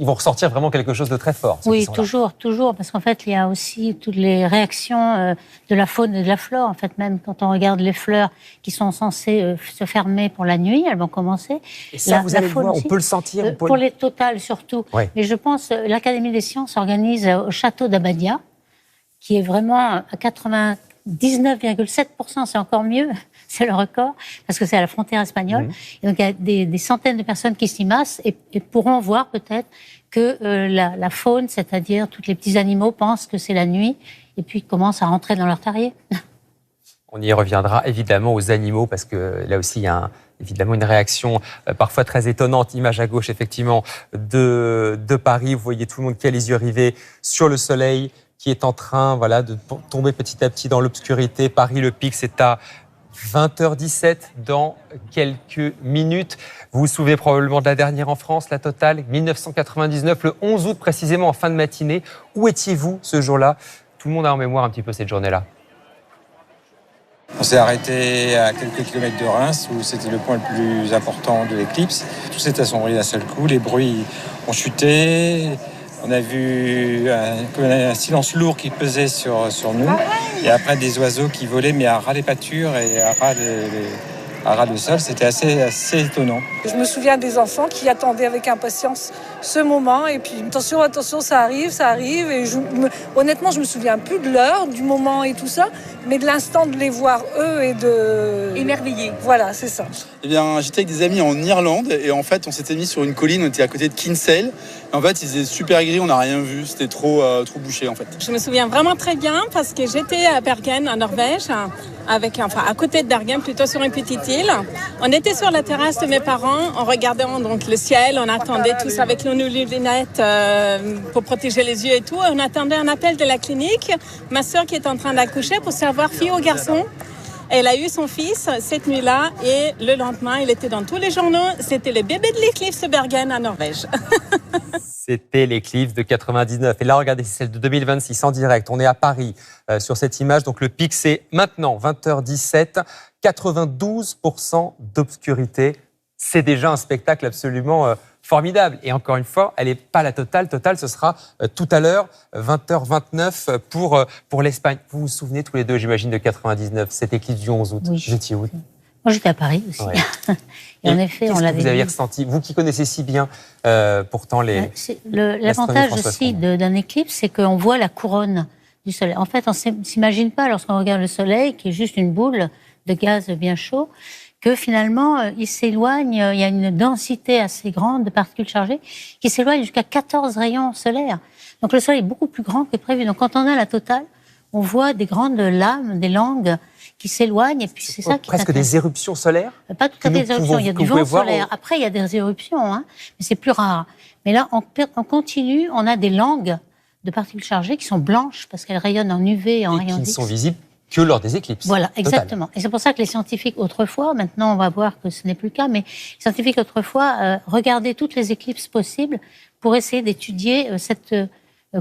vont ressortir vraiment quelque chose de très fort. Oui, toujours, parce qu'en fait, il y a aussi toutes les réactions de la faune et de la flore. En fait, même quand on regarde les fleurs qui sont censées se fermer pour la nuit, elles vont commencer. Et ça, vous allez le voir, on peut le sentir. Pour les totales surtout. Oui. Mais je pense, l'Académie des sciences organise au château d'Abadia, qui est vraiment à 99,7%, c'est encore mieux, c'est le record, parce que c'est à la frontière espagnole. Et donc, il y a des centaines de personnes qui s'y massent et pourront voir peut-être que la faune, c'est-à-dire tous les petits animaux, pensent que c'est la nuit et puis commencent à rentrer dans leur terrier. On y reviendra évidemment aux animaux, parce que là aussi, il y a évidemment une réaction parfois très étonnante. Image à gauche, effectivement, de Paris. Vous voyez tout le monde qui a les yeux rivés sur le soleil, qui est en train de tomber petit à petit dans l'obscurité. Paris, le pic, c'est à 20h17 dans quelques minutes. Vous vous souvenez probablement de la dernière en France, la totale, 1999, le 11 août précisément, en fin de matinée. Où étiez-vous ce jour-là? Tout le monde a en mémoire un petit peu cette journée-là. On s'est arrêté à quelques kilomètres de Reims, où c'était le point le plus important de l'éclipse. Tout s'est assombri d'un seul coup, les bruits ont chuté. On a vu un silence lourd qui pesait sur nous, et après des oiseaux qui volaient, mais à ras les pâtures et à ras le sol. C'était assez étonnant. Je me souviens des enfants qui attendaient avec impatience ce moment, et puis attention, ça arrive. Et honnêtement, je me souviens plus de l'heure, du moment et tout ça, mais de l'instant de les voir eux et de émerveillés. Voilà, c'est ça. Eh bien, j'étais avec des amis en Irlande, et en fait, on s'était mis sur une colline, on était à côté de Kinsale. En fait, il faisait super gris, on n'a rien vu, c'était trop bouché en fait. Je me souviens vraiment très bien parce que j'étais à Bergen, en Norvège, à côté de Bergen, plutôt sur une petite île. On était sur la terrasse de mes parents, en regardant donc le ciel, on attendait tous avec nos lunettes pour protéger les yeux et tout. On attendait un appel de la clinique, ma sœur qui est en train d'accoucher pour savoir fille ou garçon. Elle a eu son fils cette nuit-là et le lendemain, il était dans tous les journaux. C'était le bébé de l'éclipse Bergen à Norvège. C'était l'éclipse de 99. Et là, regardez, c'est celle de 2026 en direct. On est à Paris sur cette image. Donc le pic, c'est maintenant 20h17, 92% d'obscurité. C'est déjà un spectacle absolument formidable. Et encore une fois, elle n'est pas la totale. Totale, ce sera tout à l'heure, 20h29 pour l'Espagne. Vous vous souvenez tous les deux, j'imagine, de 99, cette éclipse du 11 août. Oui. Vous étiez où? Moi, j'étais à Paris aussi. Ouais. Et en effet, on l'avait vous avez ressenti, vous qui connaissez si bien pourtant les... L'avantage aussi d'un éclipse, c'est qu'on voit la couronne du Soleil. En fait, on ne s'imagine pas, lorsqu'on regarde le Soleil, qui est juste une boule de gaz bien chaud, que finalement, il s'éloigne, il y a une densité assez grande de particules chargées qui s'éloigne jusqu'à 14 rayons solaires. Donc le Soleil est beaucoup plus grand que prévu. Donc quand on a la totale, on voit des grandes lames, des langues qui s'éloignent, et puis c'est ça qui presque des éruptions solaires. Pas tout à fait des éruptions, il y a du vent solaire. Après, il y a des éruptions, hein, mais c'est plus rare. Mais là, en continu, on a des langues de particules chargées qui sont blanches parce qu'elles rayonnent en UV et en rayons X. Qui ne sont visibles que lors des éclipses. Voilà, exactement. Total. Et c'est pour ça que les scientifiques autrefois, maintenant on va voir que ce n'est plus le cas, mais les scientifiques autrefois regardaient toutes les éclipses possibles pour essayer d'étudier cette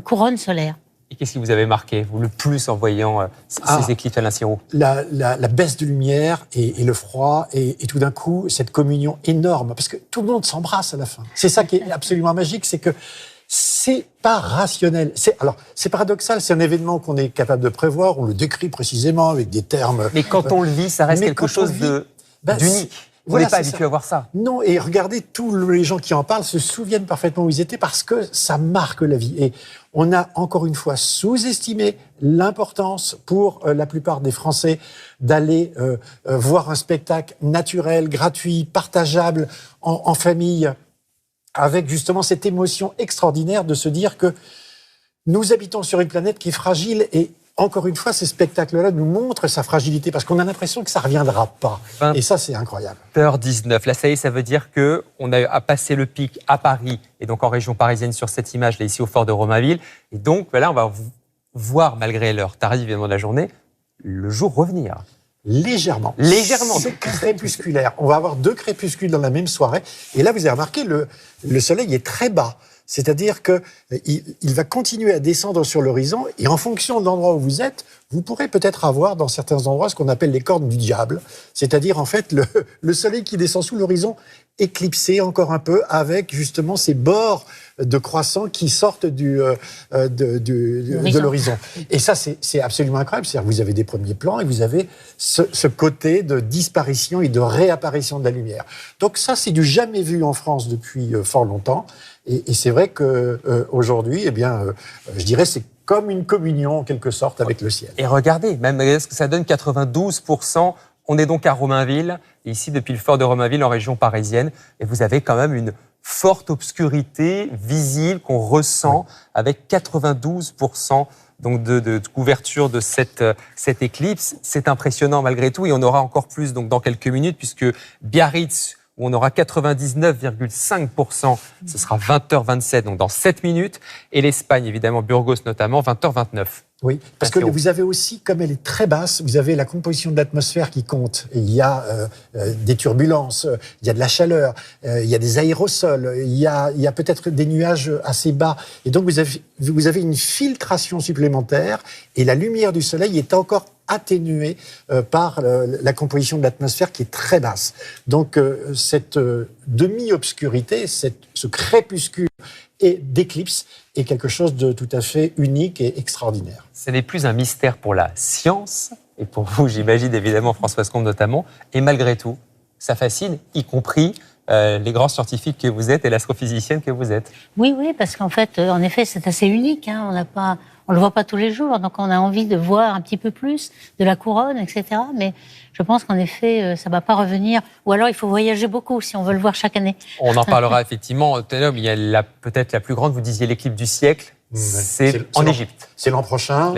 couronne solaire. Et qu'est-ce qui vous avait marqué, vous, le plus en voyant ces éclipses, Alain Sirot? La baisse de lumière et le froid et tout d'un coup, cette communion énorme. Parce que tout le monde s'embrasse à la fin. C'est ça qui est absolument magique, c'est que c'est pas rationnel. Alors, c'est paradoxal, c'est un événement qu'on est capable de prévoir, on le décrit précisément avec des termes... Mais quand on le vit, ça reste quelque chose d'unique. Vous n'êtes pas habitué à voir ça. Non, et regardez, tous les gens qui en parlent se souviennent parfaitement où ils étaient parce que ça marque la vie. Et on a encore une fois sous-estimé l'importance pour la plupart des Français d'aller voir un spectacle naturel, gratuit, partageable, en famille, avec justement cette émotion extraordinaire de se dire que nous habitons sur une planète qui est fragile et encore une fois, ces spectacles-là nous montrent sa fragilité parce qu'on a l'impression que ça ne reviendra pas. Et ça, c'est incroyable. 20h19. Là, ça y est, ça veut dire qu'on a passé le pic à Paris et donc en région parisienne sur cette image, là, ici au fort de Romainville. Et donc, là, on va voir, malgré l'heure tardive évidemment de la journée, le jour revenir. Légèrement. C'est crépusculaire. On va avoir 2 crépuscules dans la même soirée. Et là, vous avez remarqué, le soleil est très bas. C'est-à-dire qu'il va continuer à descendre sur l'horizon et en fonction de l'endroit où vous êtes, vous pourrez peut-être avoir dans certains endroits ce qu'on appelle les cornes du diable. C'est-à-dire en fait le soleil qui descend sous l'horizon éclipsé encore un peu avec justement ces bords de croissants qui sortent de l'horizon. Et ça, c'est absolument incroyable. C'est-à-dire que vous avez des premiers plans et vous avez ce côté de disparition et de réapparition de la lumière. Donc ça, c'est du jamais vu en France depuis fort longtemps. Et c'est vrai qu'aujourd'hui, eh bien, je dirais, c'est comme une communion en quelque sorte avec le ciel. Et regardez, même ce que ça donne 92%. On est donc à Romainville, ici depuis le fort de Romainville en région parisienne, et vous avez quand même une forte obscurité visible qu'on ressent avec 92% donc de couverture de cette éclipse. C'est impressionnant malgré tout, et on aura encore plus donc dans quelques minutes puisque Biarritz, où on aura 99,5%, ce sera 20h27, donc dans 7 minutes. Et l'Espagne, évidemment, Burgos notamment, 20h29. Oui, parce que vous avez aussi, comme elle est très basse, vous avez la composition de l'atmosphère qui compte. Et il y a des turbulences, il y a de la chaleur, il y a des aérosols, il y a peut-être des nuages assez bas. Et donc vous avez une filtration supplémentaire et la lumière du soleil est encore atténuée par la composition de l'atmosphère qui est très basse. Donc cette demi-obscurité, ce crépuscule et d'éclipse est quelque chose de tout à fait unique et extraordinaire. Ce n'est plus un mystère pour la science, et pour vous, j'imagine, évidemment, Françoise Combe notamment, et malgré tout, ça fascine, y compris les grands scientifiques que vous êtes et l'astrophysicienne que vous êtes. Oui, parce qu'en fait, en effet, c'est assez unique, hein. On le voit pas tous les jours, donc on a envie de voir un petit peu plus de la couronne, etc. Mais je pense qu'en effet, ça va pas revenir. Ou alors, il faut voyager beaucoup si on veut le voir chaque année. On en parlera effectivement tout à l'heure. Il y a peut-être la plus grande, vous disiez l'éclipse du siècle. C'est en Égypte. C'est l'an prochain,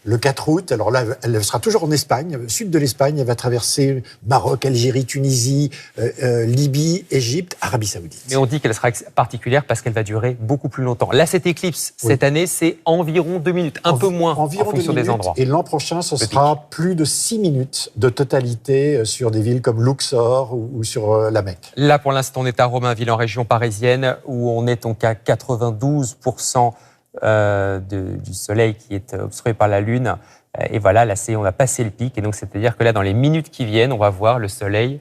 le 4 août. Alors là, elle sera toujours en Espagne, sud de l'Espagne. Elle va traverser Maroc, Algérie, Tunisie, Libye, Égypte, Arabie Saoudite. Mais on dit qu'elle sera particulière parce qu'elle va durer beaucoup plus longtemps. Là, cette éclipse, cette année, c'est environ 2 minutes, un peu moins en fonction des endroits. Et l'an prochain, ce sera plus de 6 minutes de totalité sur des villes comme Luxor ou sur la Mecque. Là, pour l'instant, on est à Romainville, en région parisienne, où on est donc à 92% du soleil qui est obstrué par la Lune. Et voilà, là, on va passer le pic. Et donc, c'est-à-dire que là, dans les minutes qui viennent, on va voir le soleil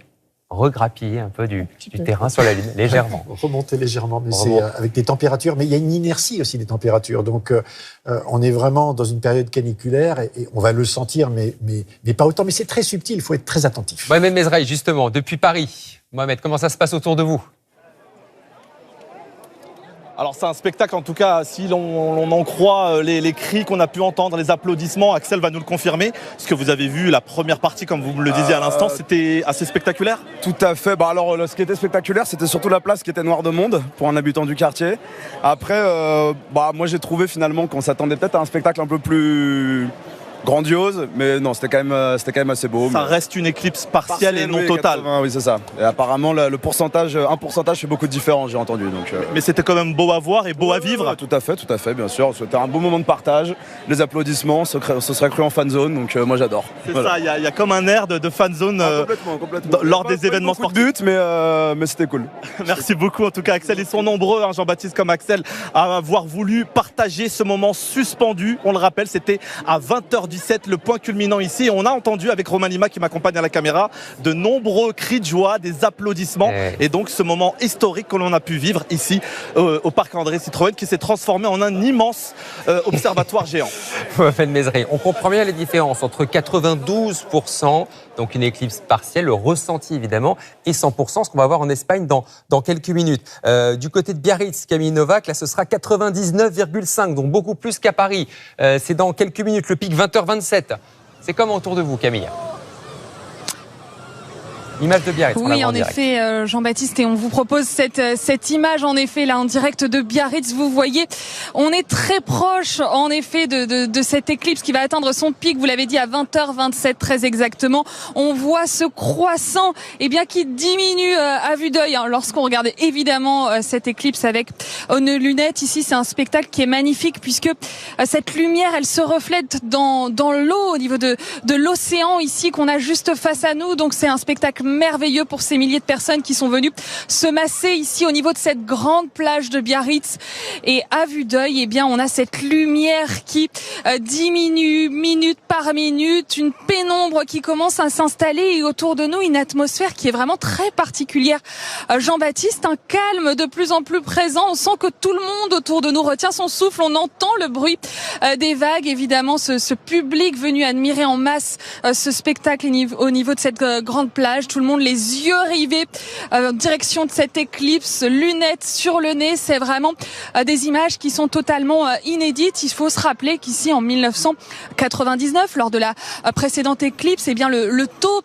regrappiller un peu du terrain sur la Lune, légèrement. Remonter légèrement, mais c'est avec des températures. Mais il y a une inertie aussi des températures. Donc, on est vraiment dans une période caniculaire et on va le sentir, mais pas autant. Mais c'est très subtil, il faut être très attentif. Mohamed Mezrahi, justement, depuis Paris. Mohamed, comment ça se passe autour de vous ? Alors c'est un spectacle, en tout cas, si l'on en croit les cris qu'on a pu entendre, les applaudissements, Axel va nous le confirmer. Ce que vous avez vu, la première partie, comme vous me le disiez à l'instant, c'était assez spectaculaire ? Tout à fait. Alors, ce qui était spectaculaire, c'était surtout la place qui était noire de monde pour un habitant du quartier. Après, moi j'ai trouvé finalement qu'on s'attendait peut-être à un spectacle un peu plus grandiose, mais non, c'était quand même assez beau. Ça reste une éclipse partielle et non totale. 80, oui, c'est ça. Et apparemment, un pourcentage fait beaucoup de différence, j'ai entendu. Donc, mais c'était quand même beau à voir et beau à vivre. Tout à fait, bien sûr. C'était un beau moment de partage, les applaudissements, ce serait cru en fan zone, donc moi j'adore. C'est ça, il y a comme un air de fan zone complètement. lors des événements sportifs. Mais c'était cool. Merci beaucoup, en tout cas, Axel. Ils sont nombreux, Jean-Baptiste comme Axel, à avoir voulu partager ce moment suspendu. On le rappelle, c'était à 20h17, le point culminant ici. On a entendu avec Romain Lima qui m'accompagne à la caméra de nombreux cris de joie, des applaudissements et donc ce moment historique que l'on a pu vivre ici au parc André Citroën qui s'est transformé en un immense observatoire géant. On comprend bien les différences entre 92%, donc une éclipse partielle, le ressenti évidemment, et 100%, ce qu'on va voir en Espagne dans quelques minutes. Du côté de Biarritz, Camille Novak, là ce sera 99,5, donc beaucoup plus qu'à Paris. C'est dans quelques minutes, le pic 20h27. C'est comme autour de vous, Camille. Image de Biarritz. Oui, en effet, Jean-Baptiste, et on vous propose cette image, en effet, là, en direct de Biarritz. Vous voyez, on est très proche, en effet, de cette éclipse qui va atteindre son pic. Vous l'avez dit, à 20h27, très exactement. On voit ce croissant, qui diminue à vue d'œil, lorsqu'on regarde évidemment cette éclipse avec nos lunettes. Ici, c'est un spectacle qui est magnifique puisque cette lumière, elle se reflète dans l'eau, au niveau de l'océan ici qu'on a juste face à nous. Donc, c'est un spectacle merveilleux pour ces milliers de personnes qui sont venues se masser ici au niveau de cette grande plage de Biarritz. Et à vue d'œil, on a cette lumière qui diminue minute par minute, une pénombre qui commence à s'installer et autour de nous une atmosphère qui est vraiment très particulière. Jean-Baptiste, un calme de plus en plus présent. On sent que tout le monde autour de nous retient son souffle. On entend le bruit des vagues. Évidemment, ce public venu admirer en masse ce spectacle au niveau de cette grande plage. Tout le monde les yeux rivés en direction de cette éclipse, lunettes sur le nez. C'est vraiment des images qui sont totalement inédites. Il faut se rappeler qu'ici en 1999, lors de la précédente éclipse, le taux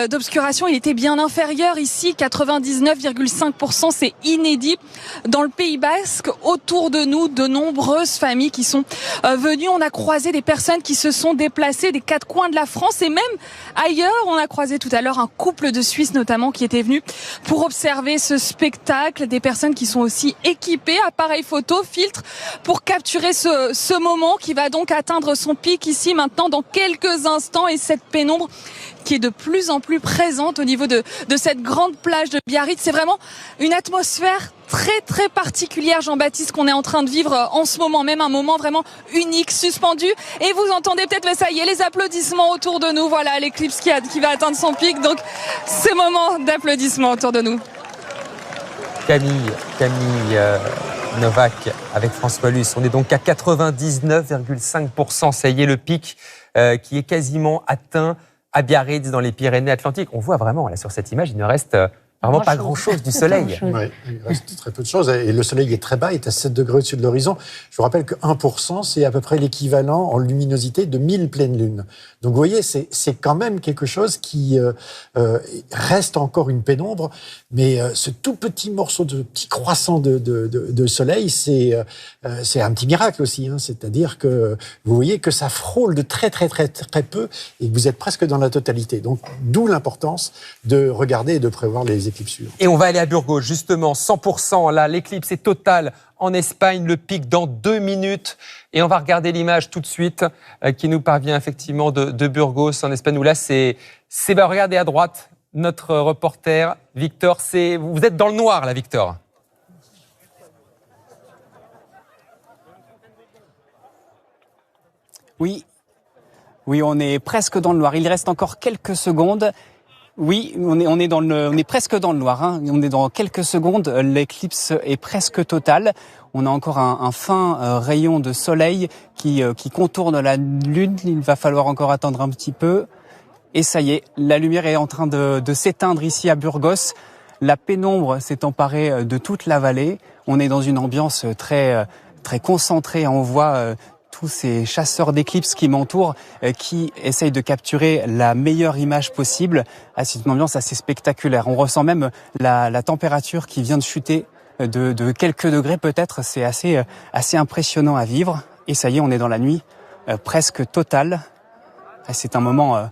d'obscuration il était bien inférieur. Ici, 99,5%, c'est inédit. Dans le Pays Basque, autour de nous, de nombreuses familles qui sont venues. On a croisé des personnes qui se sont déplacées des quatre coins de la France et même ailleurs. On a croisé tout à l'heure un couple de Suisses notamment qui étaient venus pour observer ce spectacle, des personnes qui sont aussi équipées, appareils photo, filtres, pour capturer ce moment qui va donc atteindre son pic ici maintenant dans quelques instants, et cette pénombre qui est de plus en plus présente au niveau de cette grande plage de Biarritz. C'est vraiment une atmosphère très très particulière, Jean-Baptiste, qu'on est en train de vivre en ce moment, même un moment vraiment unique, suspendu. Et vous entendez peut-être, ça y est, les applaudissements autour de nous. Voilà l'éclipse qui va atteindre son pic. Donc, ce moment d'applaudissements autour de nous. Camille Novak avec François Luce. On est donc à 99,5%. Ça y est, le pic qui est quasiment atteint à Biarritz, dans les Pyrénées-Atlantiques. On voit vraiment, là, sur cette image, il ne reste Vraiment pas grand-chose du soleil. Ouais, il reste très peu de choses. Et le soleil est très bas, il est à 7 degrés au-dessus de l'horizon. Je vous rappelle que 1%, c'est à peu près l'équivalent en luminosité de 1000 pleines lunes. Donc vous voyez, c'est quand même quelque chose qui reste encore une pénombre. Mais ce tout petit morceau de petit croissant de soleil, c'est un petit miracle aussi. Hein. C'est-à-dire que vous voyez que ça frôle de très peu et que vous êtes presque dans la totalité. Donc d'où l'importance de regarder et de prévoir les éclipses. Et on va aller à Burgos, justement, 100%. Là, l'éclipse est totale en Espagne, le pic dans 2 minutes. Et on va regarder l'image tout de suite qui nous parvient effectivement de Burgos, en Espagne, où là, regardez à droite, notre reporter, Victor. Vous êtes dans le noir, là, Victor. Oui, on est presque dans le noir. Il reste encore quelques secondes. Oui, on est presque dans le noir. Hein. On est dans quelques secondes. L'éclipse est presque totale. On a encore un fin rayon de soleil qui contourne la lune. Il va falloir encore attendre un petit peu. Et ça y est, la lumière est en train de s'éteindre ici à Burgos. La pénombre s'est emparée de toute la vallée. On est dans une ambiance très concentrée. On voit tous ces chasseurs d'éclipses qui m'entourent, qui essayent de capturer la meilleure image possible. C'est une ambiance assez spectaculaire. On ressent même la température qui vient de chuter de quelques degrés peut-être. C'est assez impressionnant à vivre. Et ça y est, on est dans la nuit presque totale. C'est un moment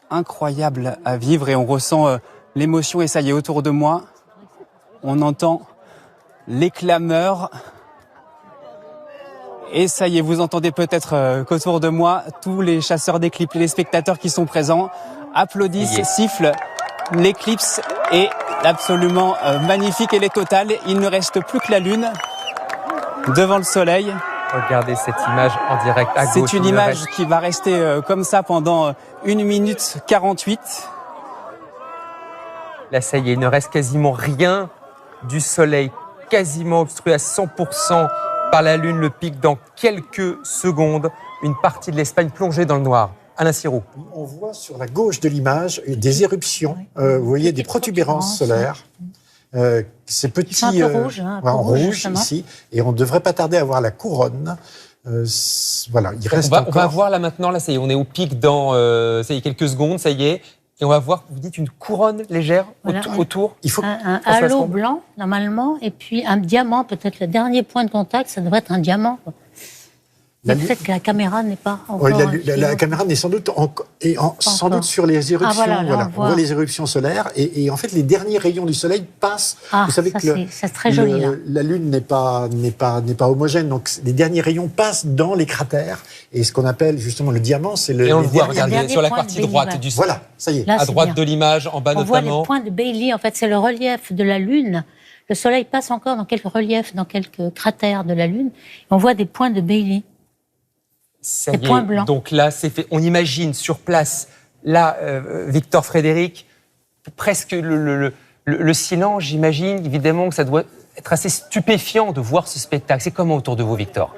incroyable à vivre et on ressent l'émotion. Et ça y est, autour de moi, on entend les clameurs. Et ça y est, vous entendez peut-être qu'autour de moi, tous les chasseurs d'éclipses, les spectateurs qui sont présents applaudissent, sifflent. L'éclipse est absolument magnifique, elle est totale. Il ne reste plus que la lune devant le soleil. Regardez cette image en direct à gauche. C'est une image qui va rester comme ça pendant 1 minute 48. Là, ça y est, il ne reste quasiment rien du soleil, quasiment obstrué à 100% par la lune, le pic dans quelques secondes, une partie de l'Espagne plongée dans le noir. Alain Sirou. On voit sur la gauche de l'image des éruptions, vous voyez des protubérances solaires. Ces petits un peu rouges, en rouge ici, et on ne devrait pas tarder à voir la couronne. Voilà, il reste on va voir là maintenant, là ça y est, on est au pic dans ça y est, quelques secondes, ça y est. Et on va voir, vous dites, une couronne légère autour. Il faut un halo blanc, normalement, et puis un diamant, peut-être le dernier point de contact, ça devrait être un diamant. Peut-être que la caméra n'est pas encore... La caméra n'est sans doute, sans doute sur les éruptions. On voit les éruptions solaires. Et en fait, les derniers rayons du soleil passent. Vous savez que c'est très joli, la Lune n'est pas homogène. Donc, les derniers rayons passent dans les cratères. Et ce qu'on appelle justement le diamant, c'est le... Et on le voit, regardez, sur la partie droite du soleil. Voilà, ça y est. Là, à droite de l'image, en bas notamment. On voit les points de Bailly. En fait, c'est le relief de la Lune. Le soleil passe encore dans quelques reliefs, dans quelques cratères de la Lune. On voit des points de Bailly. Des points blancs. Donc là, c'est fait. On imagine sur place, là, Victor Frédéric, presque le silence, j'imagine, évidemment que ça doit être assez stupéfiant de voir ce spectacle. C'est comment autour de vous, Victor ?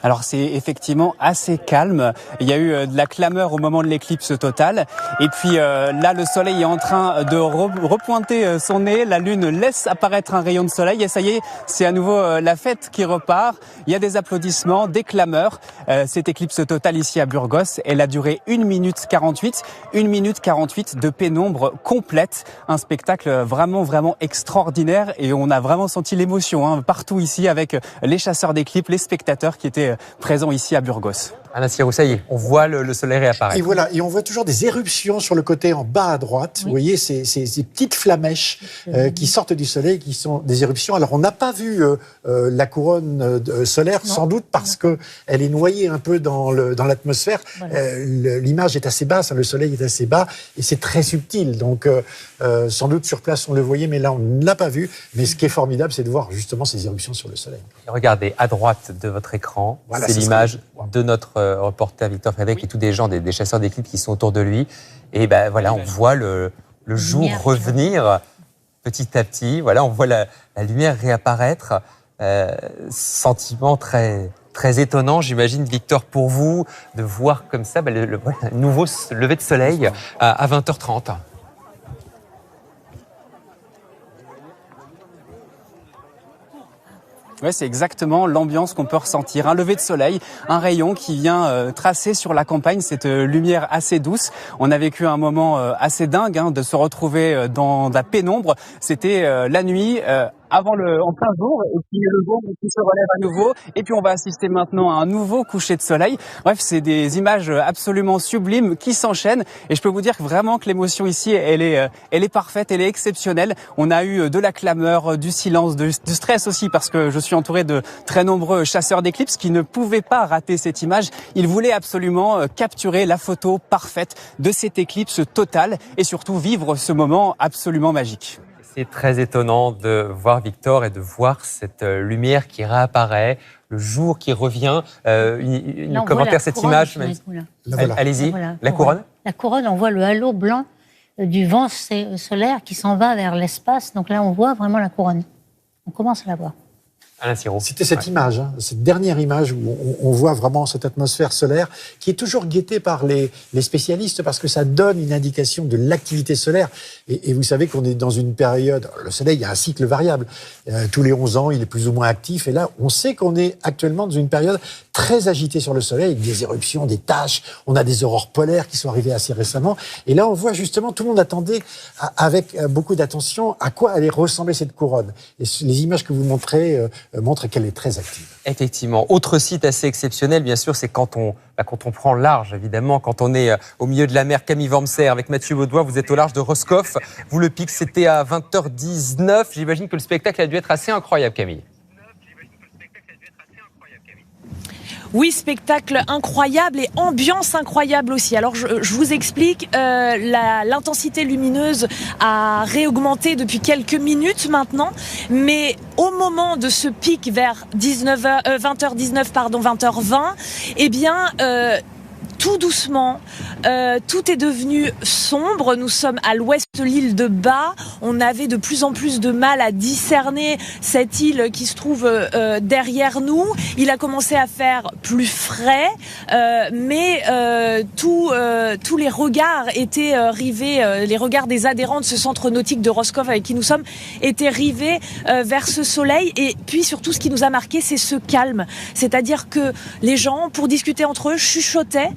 Alors c'est effectivement assez calme. Il y a eu de la clameur au moment de l'éclipse totale. Et puis là, le soleil est en train de repointer son nez. La lune laisse apparaître un rayon de soleil. Et ça y est, c'est à nouveau la fête qui repart. Il y a des applaudissements, des clameurs. Cette éclipse totale ici à Burgos, elle a duré 1 minute 48. 1 minute 48 de pénombre complète. Un spectacle vraiment, vraiment extraordinaire. Et on a vraiment senti l'émotion partout ici avec les chasseurs d'éclipses, les spectateurs qui étaient présent ici à Burgos. Alain Sirou, ça y est, on voit le soleil réapparaître. Et voilà, et on voit toujours des éruptions sur le côté en bas à droite. Oui. Vous voyez ces petites flamèches qui sortent du soleil, qui sont des éruptions. Alors on n'a pas vu la couronne solaire, sans doute parce que elle est noyée un peu dans l'atmosphère. Voilà. L'image est assez basse, le soleil est assez bas et c'est très subtil. Donc sans doute sur place on le voyait, mais là on ne l'a pas vu. Mais ce qui est formidable, c'est de voir justement ces éruptions sur le soleil. Et regardez, à droite de votre écran, voilà, c'est l'image de notre reporter Victor Frédéric et tous des gens, des chasseurs d'éclipses qui sont autour de lui. Et ben voilà, on voit le jour revenir petit à petit. Voilà, on voit la lumière réapparaître. Sentiment très Très étonnant, j'imagine, Victor, pour vous, de voir comme ça le nouveau lever de soleil à 20h30. Ouais, c'est exactement l'ambiance qu'on peut ressentir. Un lever de soleil, un rayon qui vient tracer sur la campagne cette lumière assez douce. On a vécu un moment assez dingue de se retrouver dans la pénombre. C'était la nuit. En plein jour, et puis le jour qui se relève à nouveau, et puis on va assister maintenant à un nouveau coucher de soleil. Bref, c'est des images absolument sublimes qui s'enchaînent, et je peux vous dire que vraiment que l'émotion ici, elle est parfaite, elle est exceptionnelle. On a eu de la clameur, du silence, du stress aussi, parce que je suis entouré de très nombreux chasseurs d'éclipses qui ne pouvaient pas rater cette image. Ils voulaient absolument capturer la photo parfaite de cette éclipse totale, et surtout vivre ce moment absolument magique. C'est très étonnant de voir, Victor, et de voir cette lumière qui réapparaît, le jour qui revient. Une commentaire cette image. Allez-y, la couronne. La couronne, on voit le halo blanc du vent solaire qui s'en va vers l'espace. Donc là, on voit vraiment la couronne. On commence à la voir. C'était cette image, cette dernière image où on voit vraiment cette atmosphère solaire qui est toujours guettée par les spécialistes parce que ça donne une indication de l'activité solaire. Et vous savez qu'on est dans une période, le soleil, il y a un cycle variable. Tous les 11 ans, il est plus ou moins actif. Et là, on sait qu'on est actuellement dans une période très agitée sur le soleil, avec des éruptions, des taches. On a des aurores polaires qui sont arrivées assez récemment. Et là, on voit justement, tout le monde attendait avec beaucoup d'attention à quoi allait ressembler cette couronne. Et les images que vous montrez montre qu'elle est très active. Effectivement. Autre site assez exceptionnel, bien sûr, c'est quand on prend large, évidemment, quand on est au milieu de la mer. Camille Wormser, avec Mathieu Baudoin, vous êtes au large de Roscoff. Vous, le pic, c'était à 20h19. J'imagine que le spectacle a dû être assez incroyable, Camille. Oui, spectacle incroyable et ambiance incroyable aussi. Alors je vous explique, l'intensité lumineuse a réaugmenté depuis quelques minutes maintenant, mais au moment de ce pic vers 20h20, eh bien tout doucement, tout est devenu sombre. Nous sommes à l'ouest de l'île de Bas. On avait de plus en plus de mal à discerner cette île qui se trouve derrière nous. Il a commencé à faire plus frais, mais tous les regards étaient rivés, les regards des adhérents de ce centre nautique de Roscoff avec qui nous sommes étaient rivés vers ce soleil. Et puis surtout, ce qui nous a marqué, c'est ce calme. C'est-à-dire que les gens, pour discuter entre eux, chuchotaient,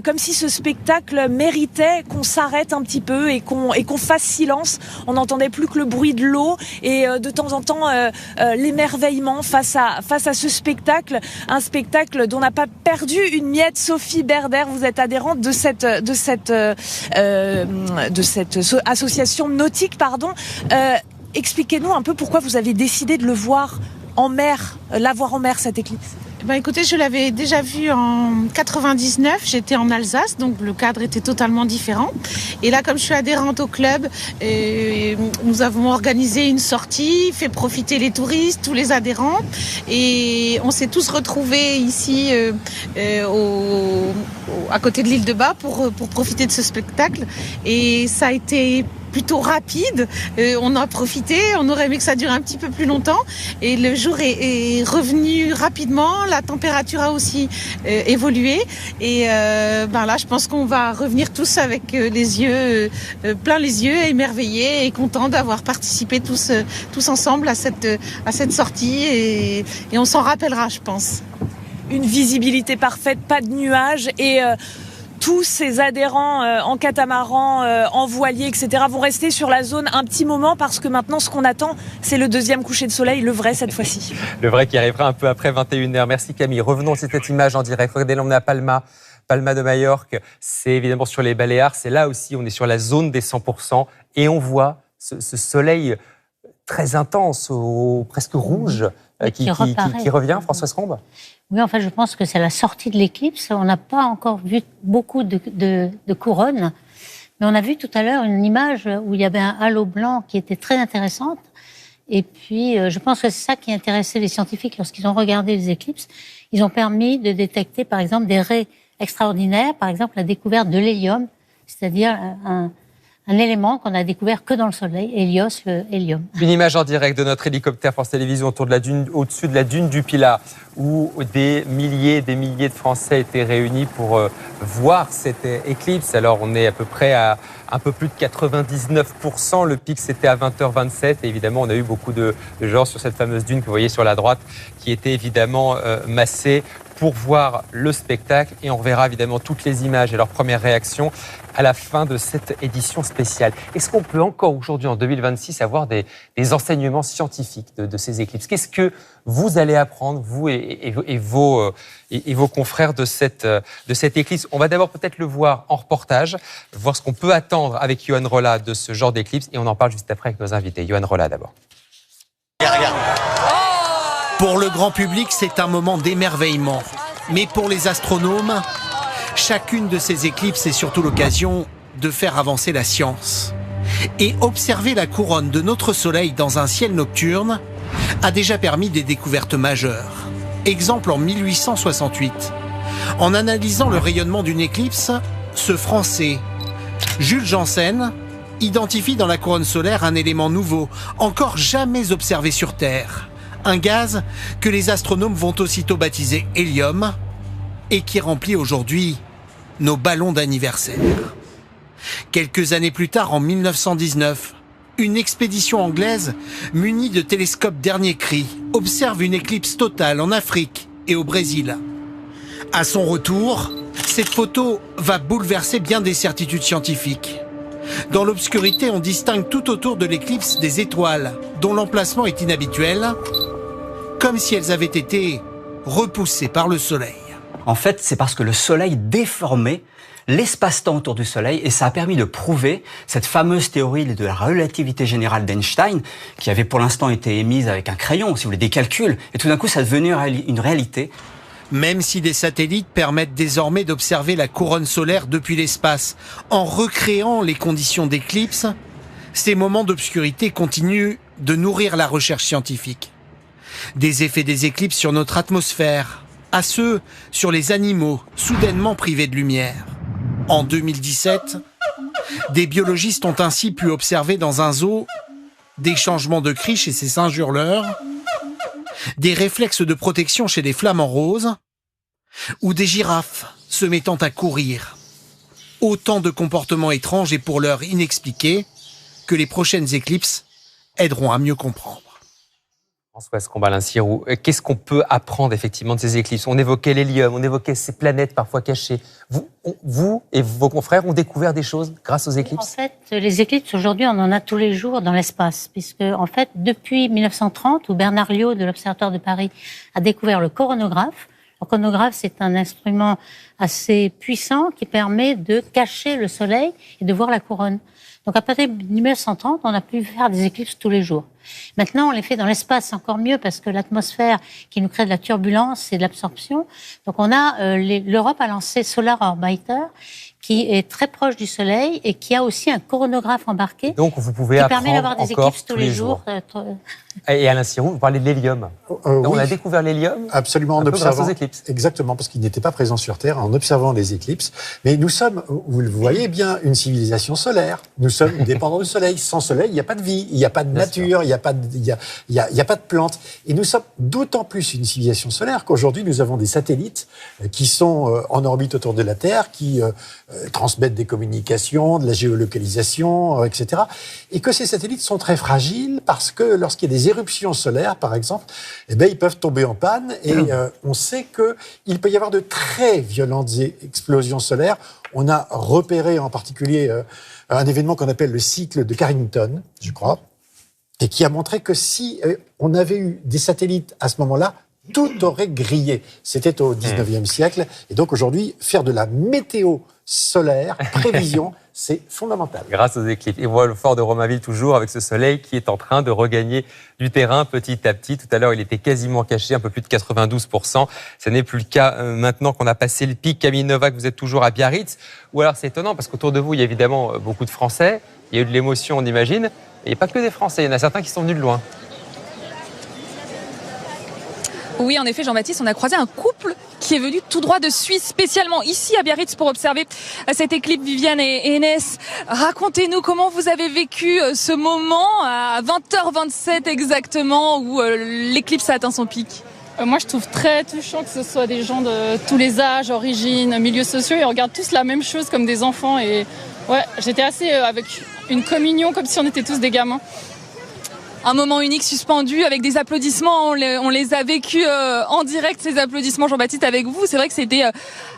comme si ce spectacle méritait qu'on s'arrête un petit peu et qu'on fasse silence. On n'entendait plus que le bruit de l'eau et de temps en temps l'émerveillement face à ce spectacle, un spectacle dont n'a pas perdu une miette. Sophie Berder, vous êtes adhérente de cette association nautique, expliquez-nous un peu pourquoi vous avez décidé de le voir en mer, la voir en mer, cette éclipse. Écoutez, je l'avais déjà vu en 99, j'étais en Alsace, donc le cadre était totalement différent. Et là, comme je suis adhérente au club, nous avons organisé une sortie, fait profiter les touristes, tous les adhérents. Et on s'est tous retrouvés ici à côté de l'île de Bas pour profiter de ce spectacle. Et ça a été plutôt rapide, on a profité, on aurait aimé que ça dure un petit peu plus longtemps et le jour est revenu rapidement, la température a aussi évolué et là je pense qu'on va revenir tous avec les yeux plein les yeux, émerveillés et contents d'avoir participé tous ensemble à cette sortie et on s'en rappellera, je pense. Une visibilité parfaite, pas de nuages et tous ces adhérents en catamaran, en voilier, etc. vont rester sur la zone un petit moment parce que maintenant, ce qu'on attend, c'est le deuxième coucher de soleil, le vrai cette fois-ci. Le vrai qui arrivera un peu après 21h. Merci Camille. Revenons sur cette image en direct. Regardez, là, on est à Palma de Majorque. C'est évidemment sur les Baléares. C'est là aussi, on est sur la zone des 100%. Et on voit ce soleil très intense, presque rouge, qui revient, Françoise Combe. Oui, en fait, je pense que c'est la sortie de l'éclipse. On n'a pas encore vu beaucoup de couronnes, mais on a vu tout à l'heure une image où il y avait un halo blanc qui était très intéressante. Et puis, je pense que c'est ça qui intéressait les scientifiques lorsqu'ils ont regardé les éclipses. Ils ont permis de détecter, par exemple, des raies extraordinaires, par exemple la découverte de l'hélium, c'est-à-dire un un élément qu'on a découvert que dans le Soleil, Hélios, le hélium. Une image en direct de notre hélicoptère France Télévisions autour de la dune, au-dessus de la dune du Pilat, où des milliers de Français étaient réunis pour voir cette éclipse. Alors on est à peu près à un peu plus de 99%. Le pic, c'était à 20h27. Et évidemment, on a eu beaucoup de gens sur cette fameuse dune que vous voyez sur la droite, qui était évidemment massés pour voir le spectacle. Et on verra évidemment toutes les images et leurs premières réactions à la fin de cette édition spéciale. Est-ce qu'on peut encore aujourd'hui, en 2026, avoir des enseignements scientifiques de ces éclipses? Qu'est-ce que vous allez apprendre, vous et vos confrères de cette éclipse? On va d'abord peut-être le voir en reportage, voir ce qu'on peut attendre avec Johan Rolla de ce genre d'éclipse. Et on en parle juste après avec nos invités. Johan Rolla d'abord. Regarde. Pour le grand public, c'est un moment d'émerveillement. Mais pour les astronomes, chacune de ces éclipses est surtout l'occasion de faire avancer la science. Et observer la couronne de notre Soleil dans un ciel nocturne a déjà permis des découvertes majeures. Exemple en 1868. En analysant le rayonnement d'une éclipse, ce Français, Jules Janssen, identifie dans la couronne solaire un élément nouveau, encore jamais observé sur Terre. Un gaz que les astronomes vont aussitôt baptiser hélium et qui remplit aujourd'hui nos ballons d'anniversaire. Quelques années plus tard, en 1919, une expédition anglaise munie de télescopes dernier cri observe une éclipse totale en Afrique et au Brésil. À son retour, cette photo va bouleverser bien des certitudes scientifiques. Dans l'obscurité, on distingue tout autour de l'éclipse des étoiles dont l'emplacement est inhabituel, comme si elles avaient été repoussées par le Soleil. En fait, c'est parce que le Soleil déformait l'espace-temps autour du Soleil et ça a permis de prouver cette fameuse théorie de la relativité générale d'Einstein qui avait pour l'instant été émise avec un crayon, si vous voulez, des calculs. Et tout d'un coup, ça est devenu une réalité. Même si des satellites permettent désormais d'observer la couronne solaire depuis l'espace en recréant les conditions d'éclipse, ces moments d'obscurité continuent de nourrir la recherche scientifique. Des effets des éclipses sur notre atmosphère, à ceux sur les animaux soudainement privés de lumière. En 2017, des biologistes ont ainsi pu observer dans un zoo des changements de cris chez ces singes hurleurs, des réflexes de protection chez des flamants roses, ou des girafes se mettant à courir. Autant de comportements étranges et pour l'heure inexpliqués que les prochaines éclipses aideront à mieux comprendre. François Combalin-Sirou, qu'est-ce qu'on peut apprendre effectivement de ces éclipses? On évoquait l'hélium, on évoquait ces planètes parfois cachées. Vous et vos confrères ont découvert des choses grâce aux éclipses? En fait, les éclipses, aujourd'hui, on en a tous les jours dans l'espace, puisque, en fait, depuis 1930, où Bernard Liot de l'Observatoire de Paris a découvert le coronographe. Le coronographe, c'est un instrument assez puissant qui permet de cacher le Soleil et de voir la couronne. Donc, à partir de 1930, on a pu faire des éclipses tous les jours. Maintenant, on les fait dans l'espace, c'est encore mieux parce que l'atmosphère qui nous crée de la turbulence et de l'absorption. Donc, l'Europe a lancé Solar Orbiter, qui est très proche du Soleil et qui a aussi un coronographe embarqué. Donc, vous pouvez qui apprendre permet d'avoir des éclipses tous les jours. Et Alain Sirou, vous parlez de l'hélium. On a découvert l'hélium absolument en observant. Exactement, parce qu'il n'était pas présent sur Terre, en observant les éclipses. Mais nous sommes, vous le voyez bien, une civilisation solaire. Nous sommes dépendants du Soleil. Sans Soleil, il n'y a pas de vie, il n'y a pas de nature, il n'y a pas de plantes. Et nous sommes d'autant plus une civilisation solaire qu'aujourd'hui, nous avons des satellites qui sont en orbite autour de la Terre, qui transmettent des communications, de la géolocalisation, etc. Et que ces satellites sont très fragiles parce que lorsqu'il y a des éruptions solaires, par exemple, eh bien, ils peuvent tomber en panne et on sait qu'il peut y avoir de très violentes explosions solaires. On a repéré en particulier un événement qu'on appelle le cycle de Carrington, je crois, et qui a montré que si on avait eu des satellites à ce moment-là, tout aurait grillé. C'était au 19e siècle. Et donc aujourd'hui, faire de la météo solaire, prévision, c'est fondamental. Grâce aux éclipses. Et voilà le fort de Romainville toujours avec ce soleil qui est en train de regagner du terrain petit à petit. Tout à l'heure, il était quasiment caché, un peu plus de 92%. Ce n'est plus le cas maintenant qu'on a passé le pic. Camille Novak, vous êtes toujours à Biarritz. Ou alors c'est étonnant parce qu'autour de vous, il y a évidemment beaucoup de Français. Il y a eu de l'émotion, on imagine. Et il n'y a pas que des Français, il y en a certains qui sont venus de loin. Oui, en effet, Jean-Baptiste, on a croisé un couple qui est venu tout droit de Suisse, spécialement ici à Biarritz pour observer cette éclipse. Viviane et Enes, racontez-nous comment vous avez vécu ce moment à 20h27 exactement où l'éclipse a atteint son pic. Moi, je trouve très touchant que ce soit des gens de tous les âges, origines, milieux sociaux, et on regarde tous la même chose comme des enfants. Et ouais, j'étais assez avec une communion, comme si on était tous des gamins. Un moment unique suspendu avec des applaudissements, on les a vécus en direct, ces applaudissements, Jean-Baptiste, avec vous. C'est vrai que c'était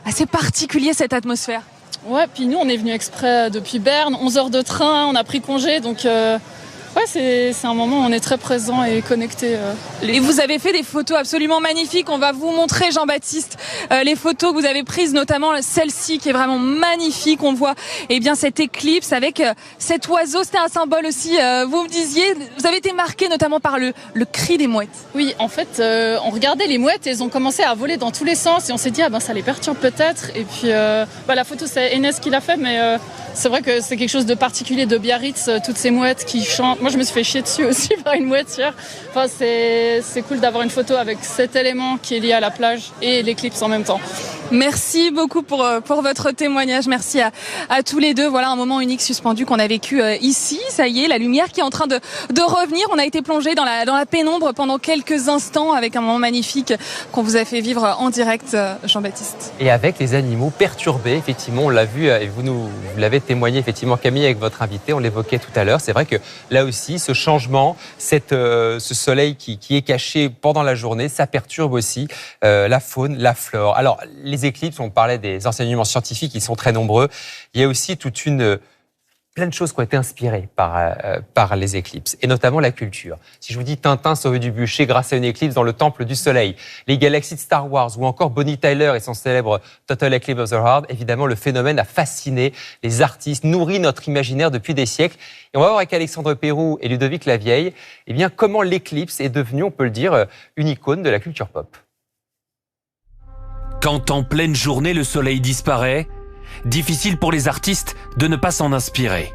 assez particulier cette atmosphère. Ouais, puis nous on est venus exprès depuis Berne, 11 heures de train, on a pris congé, donc ouais, c'est un moment où on est très présent et connecté. Et vous avez fait des photos absolument magnifiques. On va vous montrer, Jean-Baptiste, les photos que vous avez prises, notamment celle-ci qui est vraiment magnifique. On voit cette éclipse avec cet oiseau. C'était un symbole aussi. Vous me disiez, vous avez été marqué notamment par le cri des mouettes. Oui, en fait, on regardait les mouettes et elles ont commencé à voler dans tous les sens et on s'est dit ça les perturbe peut-être. Et puis la photo c'est Enes qui l'a fait, mais c'est vrai que c'est quelque chose de particulier de Biarritz, toutes ces mouettes qui chantent. Moi, je me suis fait chier dessus aussi par une mouette hier. Enfin, c'est cool d'avoir une photo avec cet élément qui est lié à la plage et l'éclipse en même temps. Merci beaucoup pour votre témoignage. Merci à tous les deux. Voilà un moment unique suspendu qu'on a vécu ici. Ça y est, la lumière qui est en train de revenir. On a été plongé dans la pénombre pendant quelques instants avec un moment magnifique qu'on vous a fait vivre en direct, Jean-Baptiste. Et avec les animaux perturbés, effectivement, on l'a vu et vous l'avez témoigné, effectivement, Camille, avec votre invité. On l'évoquait tout à l'heure. C'est vrai que là aussi, ce changement, ce soleil qui est caché pendant la journée, ça perturbe aussi la faune, la flore. Alors, les éclipses, on parlait des enseignements scientifiques, ils sont très nombreux. Il y a aussi plein de choses qui ont été inspirées par les éclipses, et notamment la culture. Si je vous dis Tintin sauvé du bûcher grâce à une éclipse dans le Temple du Soleil, les galaxies de Star Wars, ou encore Bonnie Tyler et son célèbre Total Eclipse of the Heart, évidemment, le phénomène a fasciné les artistes, nourri notre imaginaire depuis des siècles. Et on va voir avec Alexandre Pérou et Ludovic Lavieille, comment l'éclipse est devenue, on peut le dire, une icône de la culture pop. Quand en pleine journée le soleil disparaît, difficile pour les artistes de ne pas s'en inspirer.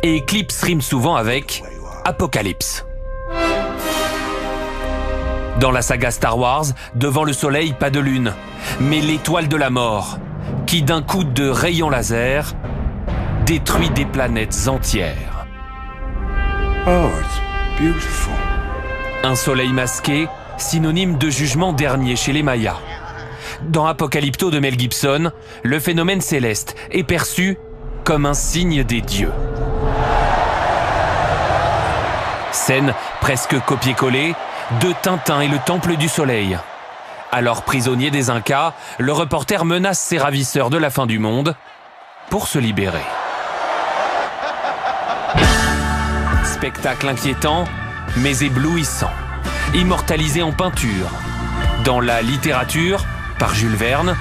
Et éclipse rime souvent avec apocalypse. Dans la saga Star Wars, devant le soleil, pas de lune, mais l'étoile de la mort, qui d'un coup de rayon laser détruit des planètes entières. Oh, it's beautiful. Un soleil masqué, synonyme de jugement dernier chez les Mayas. Dans Apocalypto de Mel Gibson, le phénomène céleste est perçu comme un signe des dieux. Scène presque copiée-collée de Tintin et le Temple du Soleil. Alors prisonnier des Incas, le reporter menace ses ravisseurs de la fin du monde pour se libérer. Spectacle inquiétant, mais éblouissant, immortalisé en peinture, dans la littérature, par Jules Verne,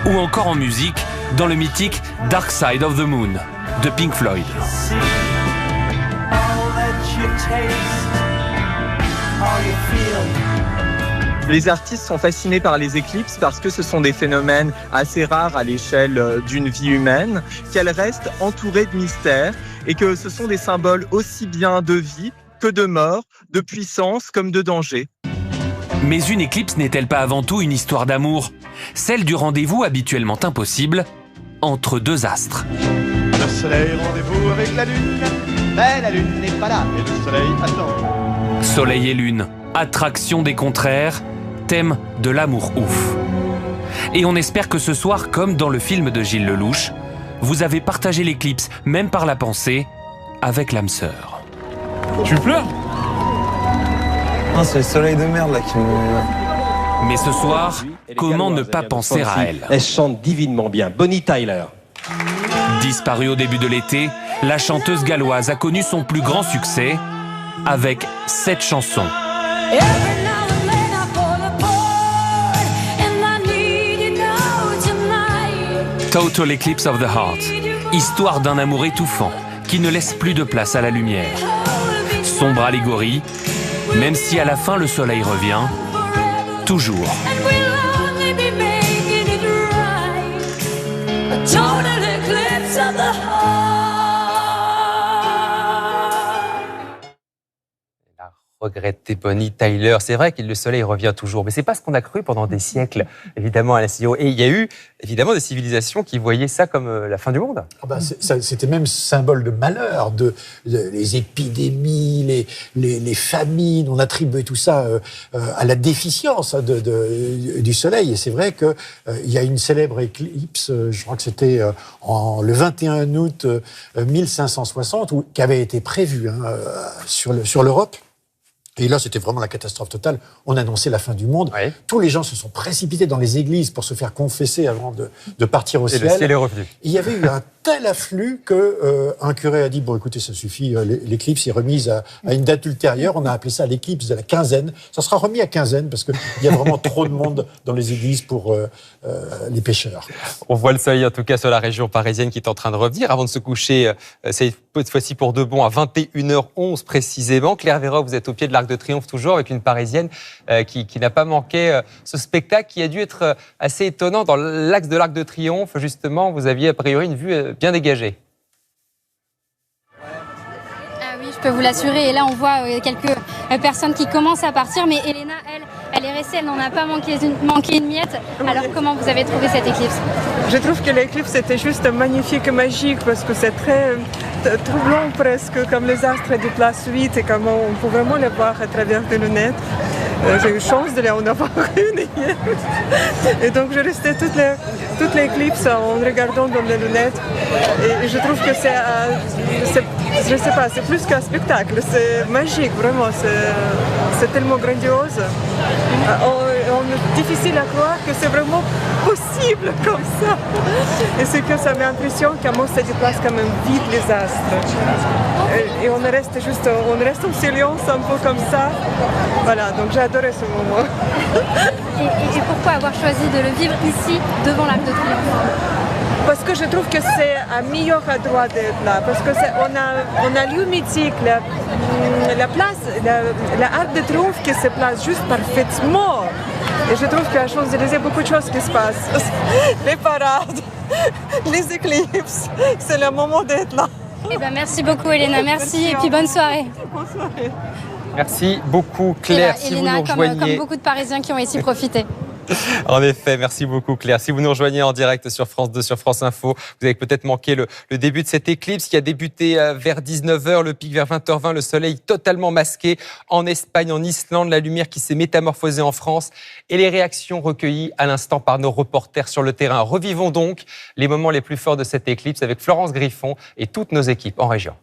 ou encore en musique, dans le mythique Dark Side of the Moon, de Pink Floyd. Les artistes sont fascinés par les éclipses parce que ce sont des phénomènes assez rares à l'échelle d'une vie humaine, qu'elles restent entourées de mystères et que ce sont des symboles aussi bien de vie que de mort, de puissance comme de danger. Mais une éclipse n'est-elle pas avant tout une histoire d'amour, celle du rendez-vous habituellement impossible entre deux astres? Le soleil rendez-vous avec la lune, mais la lune n'est pas là et le soleil attend. Soleil et lune, attraction des contraires, thème de l'amour ouf. Et on espère que ce soir, comme dans le film de Gilles Lelouch, vous avez partagé l'éclipse, même par la pensée, avec l'âme sœur. Tu pleures? Non, c'est le soleil de merde là qui me... Mais ce soir, comment ne pas penser à elle? Elle chante divinement bien, Bonnie Tyler. Disparue au début de l'été, la chanteuse galloise a connu son plus grand succès avec cette chanson. Total Eclipse of the Heart, histoire d'un amour étouffant qui ne laisse plus de place à la lumière. Sombre allégorie, même si à la fin le soleil revient, toujours. La Regretté Bonnie Tyler. C'est vrai que le soleil revient toujours, mais c'est pas ce qu'on a cru pendant des siècles, évidemment, à la CIO. Et il y a eu, évidemment, des civilisations qui voyaient ça comme la fin du monde. C'était même symbole de malheur, les épidémies, les famines. On attribuait tout ça à la déficience du soleil. Et c'est vrai qu'il y a une célèbre éclipse, je crois que c'était le 21 août 1560, qui avait été prévue sur l'Europe. Et là, c'était vraiment la catastrophe totale. On annonçait la fin du monde. Ouais. Tous les gens se sont précipités dans les églises pour se faire confesser avant de partir au ciel. Et le ciel est revenu. Il y avait eu un tel afflux que un curé a dit, bon, écoutez, ça suffit, l'éclipse est remise à une date ultérieure. On a appelé ça l'éclipse de la quinzaine. Ça sera remis à quinzaine parce qu'il y a vraiment trop de monde dans les églises pour les pêcheurs. On voit le soleil, en tout cas, sur la région parisienne qui est en train de revenir. Avant de se coucher, cette fois-ci pour de bon, à 21h11 précisément. Claire Véra, vous êtes au pied de l'Arc de Triomphe toujours, avec une Parisienne qui n'a pas manqué ce spectacle qui a dû être assez étonnant. Dans l'axe de l'Arc de Triomphe, justement, vous aviez a priori une vue bien dégagée. Ah oui, je peux vous l'assurer. Et là, on voit quelques personnes qui commencent à partir. Mais Elena, elle est restée, elle n'en a pas manqué une miette. Alors, comment vous avez trouvé cette éclipse? Je trouve que l'éclipse était juste magnifique et magique parce que c'est très troublant presque, comme les astres de place 8 et comment on peut vraiment les voir à travers des lunettes. J'ai eu chance de en avoir une hier. Et donc je restais toute l'éclipse en regardant dans les lunettes. Et je trouve que je sais pas, c'est plus qu'un spectacle, c'est magique, vraiment, c'est tellement grandiose. Difficile à croire que c'est vraiment possible comme ça. Et c'est que ça m'impressionne comment ça déplace quand même vite les astres. Et on reste en silence un peu comme ça. Voilà, donc j'ai adoré ce moment. Et pourquoi avoir choisi de le vivre ici, devant l'Arc de Triomphe? Parce que je trouve que c'est un meilleur endroit d'être là. Parce qu'on a lieu mythique, la place, l'Arc de Triomphe qui se place juste parfaitement. Et je trouve qu'à Champs-Élysées, beaucoup de choses qui se passent. Les parades, les éclipses, c'est le moment d'être là. Eh ben, merci beaucoup Elena, merci et puis bonne soirée. Bonne soirée. Merci beaucoup Claire. Si Elena, vous nous rejoignez... comme beaucoup de Parisiens qui ont ici profité. En effet, merci beaucoup Claire. Si vous nous rejoignez en direct sur France 2, sur France Info, vous avez peut-être manqué le début de cette éclipse qui a débuté vers 19h, le pic vers 20h20, le soleil totalement masqué en Espagne, en Islande, la lumière qui s'est métamorphosée en France et les réactions recueillies à l'instant par nos reporters sur le terrain. Revivons donc les moments les plus forts de cette éclipse avec Florence Griffon et toutes nos équipes en région.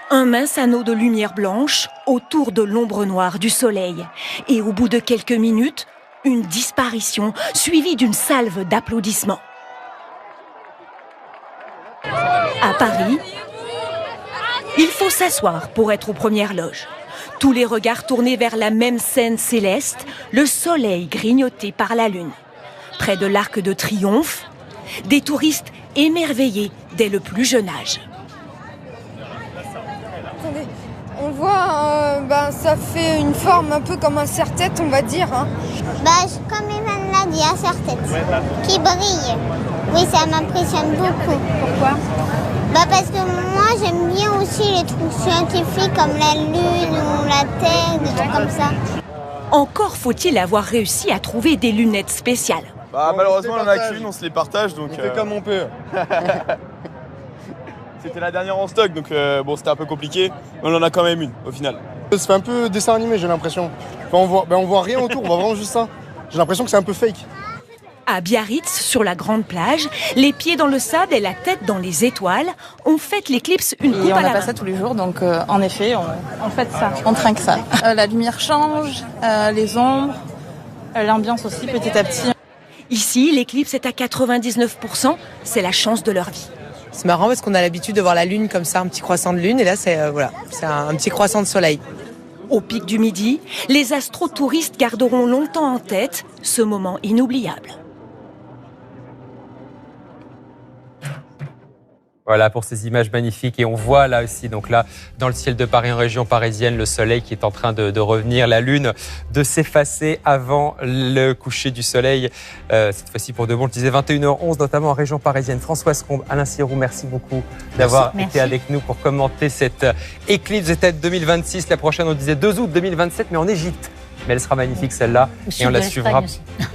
Un mince anneau de lumière blanche autour de l'ombre noire du soleil. Et au bout de quelques minutes, une disparition suivie d'une salve d'applaudissements. À Paris, il faut s'asseoir pour être aux premières loges. Tous les regards tournés vers la même scène céleste, le soleil grignoté par la lune. Près de l'Arc de Triomphe, des touristes émerveillés dès le plus jeune âge. Attendez, on voit, ça fait une forme un peu comme un serre-tête, on va dire. Hein. Comme Evan l'a dit, un serre-tête qui brille. Oui, ça m'impressionne beaucoup. Pourquoi? Parce que moi, j'aime bien aussi les trucs scientifiques comme la Lune ou la Terre, des trucs comme ça. Encore faut-il avoir réussi à trouver des lunettes spéciales. Malheureusement, on en a qu'une, on se les partage, donc... On fait comme on peut. C'était la dernière en stock, donc c'était un peu compliqué, mais on en a quand même une, au final. Ça fait un peu dessin animé, j'ai l'impression. On voit rien autour, on voit vraiment juste ça. J'ai l'impression que c'est un peu fake. À Biarritz, sur la grande plage, les pieds dans le sable et la tête dans les étoiles, on fête l'éclipse une coupe à la main. Et on n'a pas ça tous les jours, donc en effet, on fête ça, on trinque ça. La lumière change, les ombres, l'ambiance aussi petit à petit. Ici, l'éclipse est à 99%, c'est la chance de leur vie. C'est marrant parce qu'on a l'habitude de voir la lune comme ça, un petit croissant de lune, et là c'est un petit croissant de soleil. Au pic du midi, les astrotouristes garderont longtemps en tête ce moment inoubliable. Voilà pour ces images magnifiques. Et on voit là aussi, donc là, dans le ciel de Paris, en région parisienne, le soleil qui est en train de revenir, la lune de s'effacer avant le coucher du soleil. Cette fois-ci pour de bon, je disais 21h11, notamment en région parisienne. Françoise Combe, Alain Sirou, merci beaucoup d'avoir été avec nous pour commenter cette éclipse de tête 2026. La prochaine, on disait 2 août 2027, mais en Égypte. Mais elle sera magnifique celle-là et on la suivra.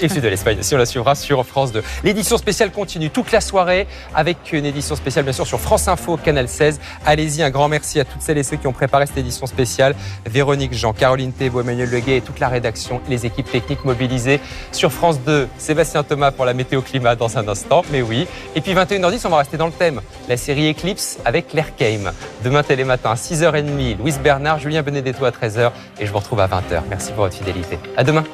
Et le sud de l'Espagne aussi, on la suivra sur France 2. L'édition spéciale continue toute la soirée avec une édition spéciale bien sûr sur France Info, Canal 16. Allez-y, un grand merci à toutes celles et ceux qui ont préparé cette édition spéciale. Véronique Jean, Caroline Thébault, Emmanuel Leguet et toute la rédaction, les équipes techniques mobilisées. Sur France 2, Sébastien Thomas pour la météo climat dans un instant, mais oui. Et puis 21h10, on va rester dans le thème. La série Eclipse avec Claire Keim. Demain Télématin à 6h30, Louise Bernard, Julien Benedetto à 13h et je vous retrouve à 20h. Merci pour votre fidélité. À demain.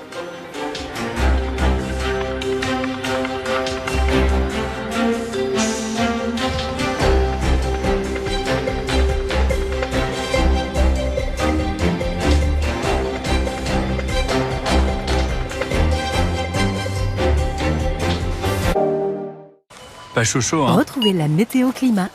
Pas chaud, hein. Retrouvez la météo climat.